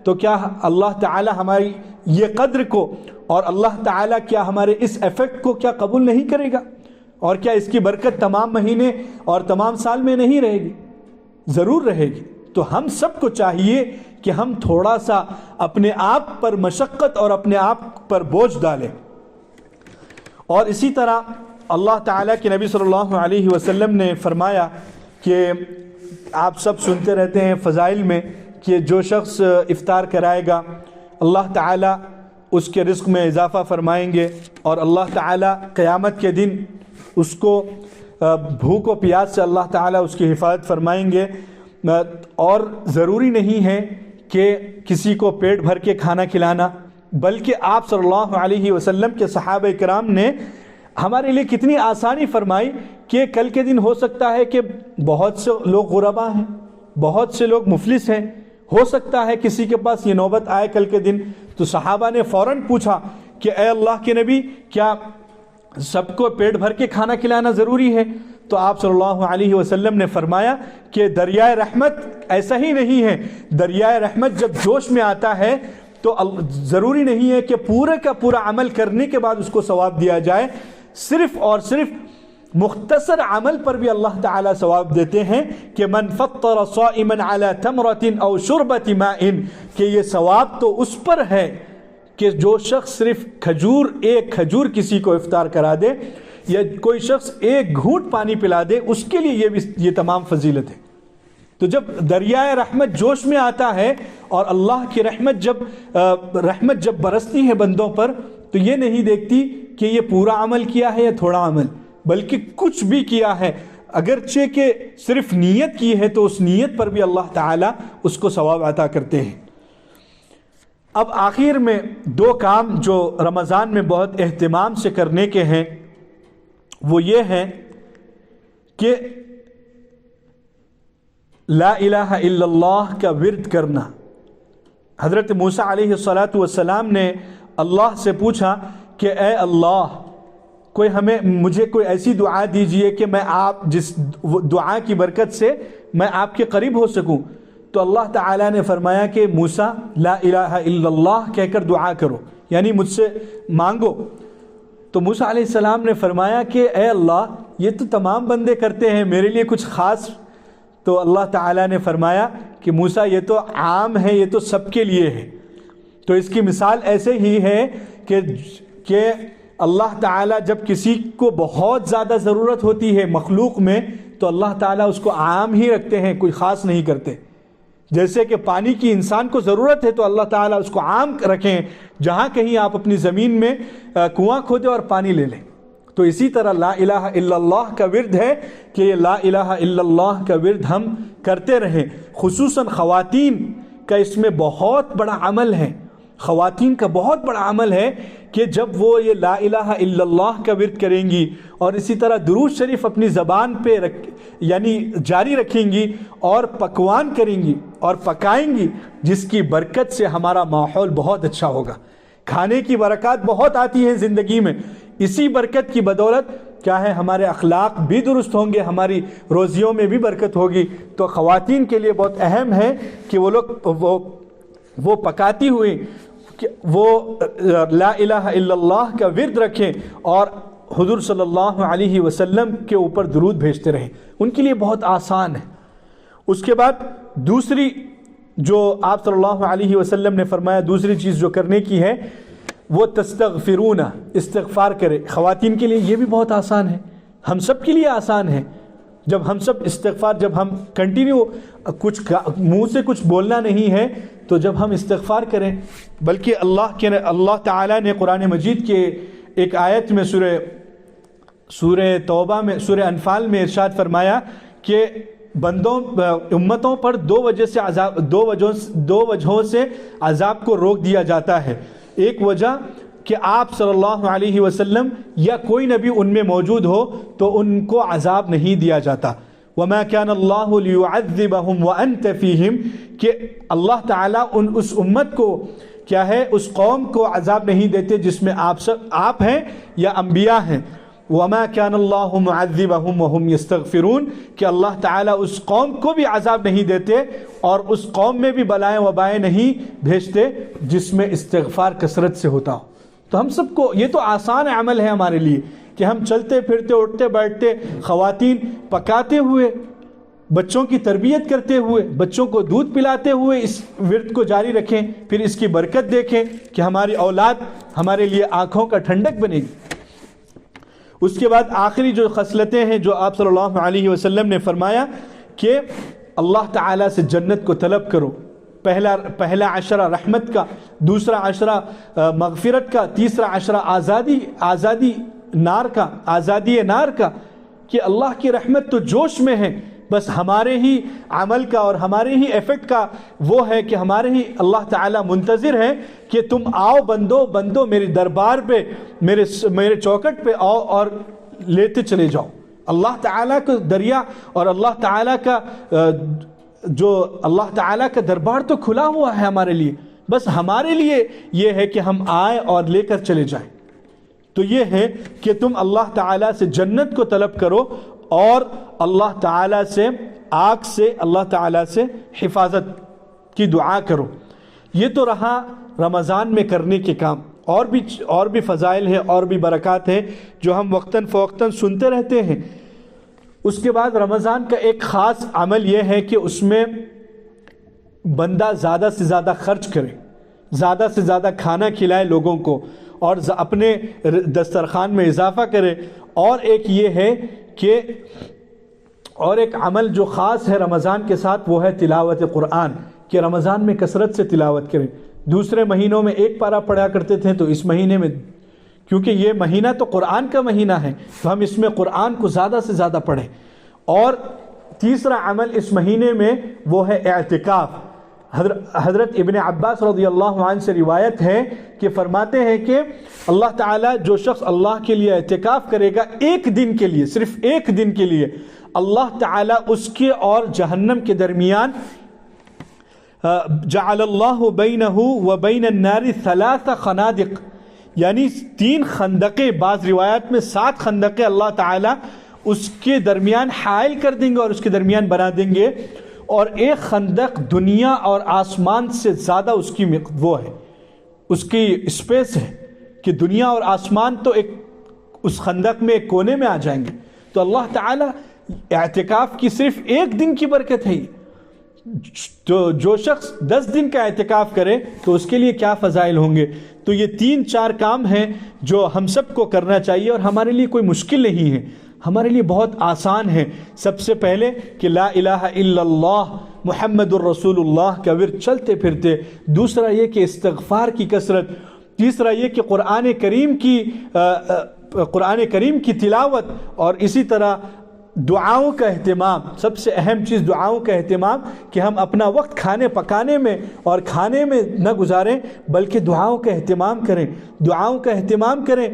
تو کیا اللہ تعالی ہماری یہ قدر کو اور اللہ تعالی کیا ہمارے اس ایفیکٹ کو کیا قبول نہیں کرے گا؟ اور کیا اس کی برکت تمام مہینے اور تمام سال میں نہیں رہے گی؟ ضرور رہے گی۔ تو ہم سب کو چاہیے کہ ہم تھوڑا سا اپنے آپ پر مشقت اور اپنے آپ پر بوجھ ڈالیں۔ اور اسی طرح اللہ تعالیٰ کے نبی صلی اللہ علیہ وسلم نے فرمایا کہ آپ سب سنتے رہتے ہیں فضائل میں کہ جو شخص افطار کرائے گا اللہ تعالیٰ اس کے رزق میں اضافہ فرمائیں گے، اور اللہ تعالیٰ قیامت کے دن اس کو بھوک و پیاس سے اللہ تعالیٰ اس کی حفاظت فرمائیں گے۔ اور ضروری نہیں ہے کہ کسی کو پیٹ بھر کے کھانا کھلانا، بلکہ آپ صلی اللہ علیہ وسلم کے صحابہ کرام نے ہمارے لیے کتنی آسانی فرمائی کہ کل کے دن ہو سکتا ہے کہ بہت سے لوگ غربا ہیں، بہت سے لوگ مفلس ہیں، ہو سکتا ہے کسی کے پاس یہ نوبت آئے کل کے دن، تو صحابہ نے فوراً پوچھا کہ اے اللہ کے نبی کیا سب کو پیٹ بھر کے کھانا کھلانا ضروری ہے؟ تو آپ صلی اللہ علیہ وسلم نے فرمایا کہ دریائے رحمت ایسا ہی نہیں ہے، دریائے رحمت جب جوش میں آتا ہے تو ضروری نہیں ہے کہ پورے کا پورا عمل کرنے کے بعد اس کو ثواب دیا جائے، صرف اور صرف مختصر عمل پر بھی اللہ تعالیٰ ثواب دیتے ہیں کہ من فطر صائما علی تمرۃ او شربۃ ماء، کہ یہ ثواب تو اس پر ہے کہ جو شخص صرف ایک کھجور کسی کو افطار کرا دے یا کوئی شخص ایک گھونٹ پانی پلا دے، اس کے لیے یہ تمام فضیلت ہے۔ تو جب دریائے رحمت جوش میں آتا ہے اور اللہ کی رحمت جب برستی ہے بندوں پر، تو یہ نہیں دیکھتی کہ یہ پورا عمل کیا ہے یا تھوڑا عمل، بلکہ کچھ بھی کیا ہے، اگرچہ کہ صرف نیت کی ہے تو اس نیت پر بھی اللہ تعالیٰ اس کو ثواب عطا کرتے ہیں۔ اب آخر میں 2 کام جو رمضان میں بہت اہتمام سے کرنے کے ہیں وہ یہ ہیں کہ لا الہ الا اللہ کا ورد کرنا۔ حضرت موسیٰ علیہ السلام نے اللہ سے پوچھا کہ اے اللہ مجھے کوئی ایسی دعا دیجئے کہ میں جس دعا کی برکت سے میں آپ کے قریب ہو سکوں۔ تو اللہ تعالیٰ نے فرمایا کہ موسیٰ لا الہ الا اللہ کہہ کر دعا کرو، یعنی مجھ سے مانگو۔ تو موسیٰ علیہ السلام نے فرمایا کہ اے اللہ یہ تو تمام بندے کرتے ہیں، میرے لیے کچھ خاص؟ تو اللہ تعالیٰ نے فرمایا کہ موسیٰ یہ تو عام ہے، یہ تو سب کے لیے ہے۔ تو اس کی مثال ایسے ہی ہے کہ اللہ تعالیٰ جب کسی کو بہت زیادہ ضرورت ہوتی ہے مخلوق میں تو اللہ تعالیٰ اس کو عام ہی رکھتے ہیں، کوئی خاص نہیں کرتے۔ جیسے کہ پانی کی انسان کو ضرورت ہے تو اللہ تعالیٰ اس کو عام رکھیں، جہاں کہیں آپ اپنی زمین میں کنواں کھودیں اور پانی لے لیں۔ تو اسی طرح لا الہ الا اللہ کا ورد ہے کہ یہ لا الہ الا اللہ کا ورد ہم کرتے رہیں۔ خصوصاً خواتین کا اس میں بہت بڑا عمل ہے، خواتین کا بہت بڑا عمل ہے کہ جب وہ یہ لا الہ الا اللہ کا ورد کریں گی اور اسی طرح درود شریف اپنی زبان پہ یعنی جاری رکھیں گی اور پکوان کریں گی اور پکائیں گی، جس کی برکت سے ہمارا ماحول بہت اچھا ہوگا، کھانے کی برکات بہت آتی ہیں زندگی میں۔ اسی برکت کی بدولت کیا ہے ہمارے اخلاق بھی درست ہوں گے، ہماری روزیوں میں بھی برکت ہوگی۔ تو خواتین کے لیے بہت اہم ہے کہ وہ لوگ وہ پکاتی ہوئی کہ وہ لا الہ الا اللہ کا ورد رکھیں اور حضور صلی اللہ علیہ وسلم کے اوپر درود بھیجتے رہیں، ان کے لیے بہت آسان ہے۔ اس کے بعد دوسری جو آپ صلی اللہ علیہ وسلم نے فرمایا دوسری چیز جو کرنے کی ہے وہ تستغفرون، استغفار کرے۔ خواتین کے لیے یہ بھی بہت آسان ہے، ہم سب کے لیے آسان ہے۔ جب ہم سب استغفار، جب ہم کنٹینیو کچھ منہ سے کچھ بولنا نہیں ہے تو جب ہم استغفار کریں، بلکہ اللہ تعالیٰ نے قرآن مجید کے ایک آیت میں سورہ توبہ میں، سورہ انفال میں ارشاد فرمایا کہ امتوں پر دو وجہوں سے عذاب کو روک دیا جاتا ہے۔ ایک وجہ کہ آپ صلی اللہ علیہ وسلم یا کوئی نبی ان میں موجود ہو تو ان کو عذاب نہیں دیا جاتا۔ وَمَا كَانَ اللَّهُ لِيُعَذِّبَهُمْ وَأَنْتَ فِيهِمْ، کہ اللہ تعالیٰ اس امت کو کیا ہے، اس قوم کو عذاب نہیں دیتے جس میں آپ ہیں یا انبیاء ہیں۔ وَمَا كَانَ اللَّهُ مُعَذِّبَهُمْ وَهُمْ يَسْتَغْفِرُونَ، کہ اللہ تعالیٰ اس قوم کو بھی عذاب نہیں دیتے اور اس قوم میں بھی بلائیں وبائیں نہیں بھیجتے جس میں استغفار کثرت سے ہوتا ہو۔ تو ہم سب کو یہ تو آسان عمل ہے ہمارے لیے کہ ہم چلتے پھرتے اٹھتے بیٹھتے، خواتین پکاتے ہوئے، بچوں کی تربیت کرتے ہوئے، بچوں کو دودھ پلاتے ہوئے اس ورد کو جاری رکھیں، پھر اس کی برکت دیکھیں کہ ہماری اولاد ہمارے لیے آنکھوں کا ٹھنڈک بنے گی۔ اس کے بعد آخری جو خصلتیں ہیں جو آپ صلی اللہ علیہ وسلم نے فرمایا کہ اللہ تعالیٰ سے جنت کو طلب کرو۔ پہلا عشرہ رحمت کا، دوسرا عشرہ مغفرت کا، تیسرا عشرہ آزادی نار کا، کہ اللہ کی رحمت تو جوش میں ہے، بس ہمارے ہی عمل کا اور ہمارے ہی ایفیکٹ کا وہ ہے کہ ہمارے ہی اللہ تعالیٰ منتظر ہے کہ تم آؤ بندو میرے دربار پہ، میرے چوکٹ پہ آؤ اور لیتے چلے جاؤ۔ اللہ تعالیٰ کا دریا اور اللہ تعالیٰ کا دربار تو کھلا ہوا ہے ہمارے لیے، بس ہمارے لیے یہ ہے کہ ہم آئیں اور لے کر چلے جائیں۔ تو یہ ہے کہ تم اللہ تعالیٰ سے جنت کو طلب کرو اور اللہ تعالیٰ سے آگ سے، اللہ تعالیٰ سے حفاظت کی دعا کرو۔ یہ تو رہا رمضان میں کرنے کے کام، اور بھی فضائل ہیں اور بھی برکات ہیں جو ہم وقتاً فوقتاً سنتے رہتے ہیں۔ اس کے بعد رمضان کا ایک خاص عمل یہ ہے کہ اس میں بندہ زیادہ سے زیادہ خرچ کرے، زیادہ سے زیادہ کھانا کھلائے لوگوں کو اور اپنے دسترخوان میں اضافہ کرے۔ اور ایک یہ ہے کہ اور ایک عمل جو خاص ہے رمضان کے ساتھ وہ ہے تلاوت قرآن، کہ رمضان میں کثرت سے تلاوت کریں۔ دوسرے مہینوں میں ایک پارہ پڑھا کرتے تھے تو اس مہینے میں، کیونکہ یہ مہینہ تو قرآن کا مہینہ ہے، تو ہم اس میں قرآن کو زیادہ سے زیادہ پڑھیں۔ اور تیسرا عمل اس مہینے میں وہ ہے اعتکاف۔ حضرت ابن عباس رضی اللہ عنہ سے روایت ہے کہ فرماتے ہیں کہ اللہ تعالیٰ جو شخص اللہ کے لیے اعتکاف کرے گا ایک دن کے لیے، صرف ایک دن کے لیے، اللہ تعالیٰ اس کے اور جہنم کے درمیان جعل اللہ بینہ وبین النار 3 خنادق، یعنی 3 خندقیں، بعض روایات میں 7 خندقیں اللہ تعالیٰ اس کے درمیان حائل کر دیں گے اور اس کے درمیان بنا دیں گے، اور ایک خندق دنیا اور آسمان سے زیادہ اس کی وہ ہے، اس کی اسپیس ہے کہ دنیا اور آسمان تو ایک اس خندق میں ایک کونے میں آ جائیں گے۔ تو اللہ تعالیٰ اعتکاف کی صرف ایک دن کی برکت ہے، تو جو شخص 10 دن کا اعتکاف کرے تو اس کے لیے کیا فضائل ہوں گے۔ تو یہ 3-4 کام ہیں جو ہم سب کو کرنا چاہیے اور ہمارے لیے کوئی مشکل نہیں ہے، ہمارے لیے بہت آسان ہے۔ سب سے پہلے کہ لا الہ الا اللہ محمد الرسول اللہ کا ورد چلتے پھرتے، دوسرا یہ کہ استغفار کی کثرت، تیسرا یہ کہ قرآن کریم کی تلاوت، اور اسی طرح دعاؤں کا اہتمام۔ سب سے اہم چیز دعاؤں کا اہتمام، کہ ہم اپنا وقت کھانے پکانے میں اور کھانے میں نہ گزاریں بلکہ دعاؤں کا اہتمام کریں، دعاؤں کا اہتمام کریں۔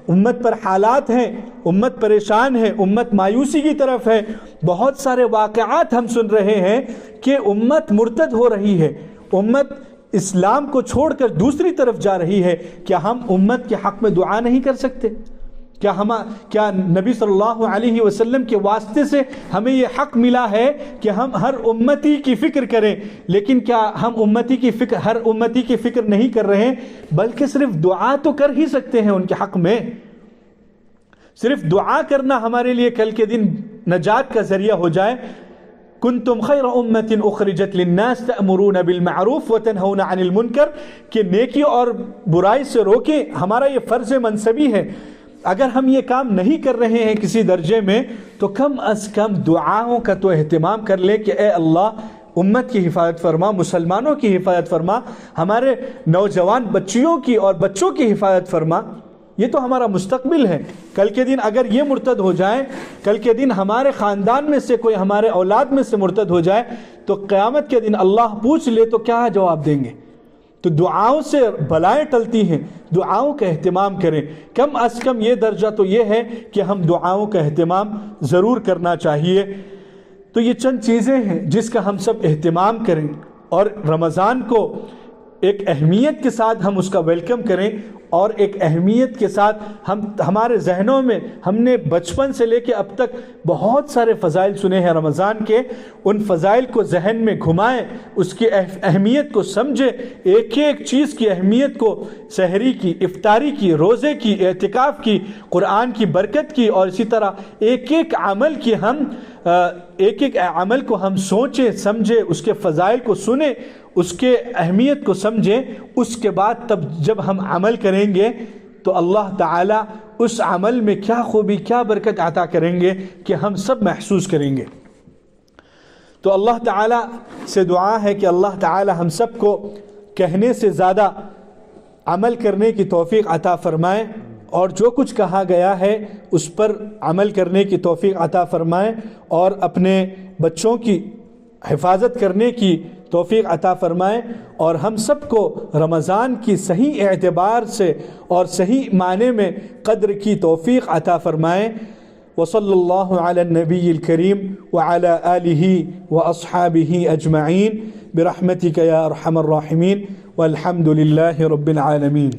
امت پر حالات ہیں، امت پریشان ہے، امت مایوسی کی طرف ہے، بہت سارے واقعات ہم سن رہے ہیں کہ امت مرتد ہو رہی ہے، امت اسلام کو چھوڑ کر دوسری طرف جا رہی ہے۔ کیا ہم امت کے حق میں دعا نہیں کر سکتے؟ کیا نبی صلی اللہ علیہ وسلم کے واسطے سے ہمیں یہ حق ملا ہے کہ ہم ہر امتی کی فکر کریں، لیکن کیا ہم ہر امتی کی فکر نہیں کر رہے ہیں، بلکہ صرف دعا تو کر ہی سکتے ہیں ان کے حق میں۔ صرف دعا کرنا ہمارے لیے کل کے دن نجات کا ذریعہ ہو جائے۔ کنتم خیر امت اخرجت للناس تأمرون بالمعروف وتنہون عن المنکر، کہ نیکی اور برائی سے روکیں، ہمارا یہ فرض منصبی ہے۔ اگر ہم یہ کام نہیں کر رہے ہیں کسی درجے میں، تو کم از کم دعاؤں کا تو اہتمام کر لیں کہ اے اللہ امت کی حفاظت فرما، مسلمانوں کی حفاظت فرما، ہمارے نوجوان بچیوں کی اور بچوں کی حفاظت فرما۔ یہ تو ہمارا مستقبل ہے۔ کل کے دن اگر یہ مرتد ہو جائے، کل کے دن ہمارے خاندان میں سے کوئی ہمارے اولاد میں سے مرتد ہو جائے، تو قیامت کے دن اللہ پوچھ لے تو کیا جواب دیں گے؟ تو دعاؤں سے بلائیں ٹلتی ہیں، دعاؤں کا اہتمام کریں۔ کم از کم یہ درجہ تو یہ ہے کہ ہم دعاؤں کا اہتمام ضرور کرنا چاہیے۔ تو یہ چند چیزیں ہیں جس کا ہم سب اہتمام کریں، اور رمضان کو ایک اہمیت کے ساتھ ہم اس کا ویلکم کریں، اور ایک اہمیت کے ساتھ ہمارے ذہنوں میں، ہم نے بچپن سے لے کے اب تک بہت سارے فضائل سنے ہیں رمضان کے، ان فضائل کو ذہن میں گھمائیں، اس کی اہمیت کو سمجھیں، ایک ایک چیز کی اہمیت کو، سحری کی، افطاری کی، روزے کی، اعتکاف کی، قرآن کی برکت کی، اور اسی طرح ایک ایک عمل کو ہم سوچیں سمجھیں، اس کے فضائل کو سنیں، اس کے اہمیت کو سمجھیں۔ اس کے بعد تب جب ہم عمل کریں گے تو اللہ تعالیٰ اس عمل میں کیا خوبی، کیا برکت عطا کریں گے کہ ہم سب محسوس کریں گے۔ تو اللہ تعالیٰ سے دعا ہے کہ اللہ تعالیٰ ہم سب کو کہنے سے زیادہ عمل کرنے کی توفیق عطا فرمائے، اور جو کچھ کہا گیا ہے اس پر عمل کرنے کی توفیق عطا فرمائے، اور اپنے بچوں کی حفاظت کرنے کی توفیق عطا فرمائے، اور ہم سب کو رمضان کی صحیح اعتبار سے اور صحیح معنی میں قدر کی توفیق عطا فرمائے۔ وصلی اللہ علی النبی الکریم وعلی آلہ واصحابہ اجمعین برحمتک یا ارحم الراحمین، والحمد للہ رب العالمین۔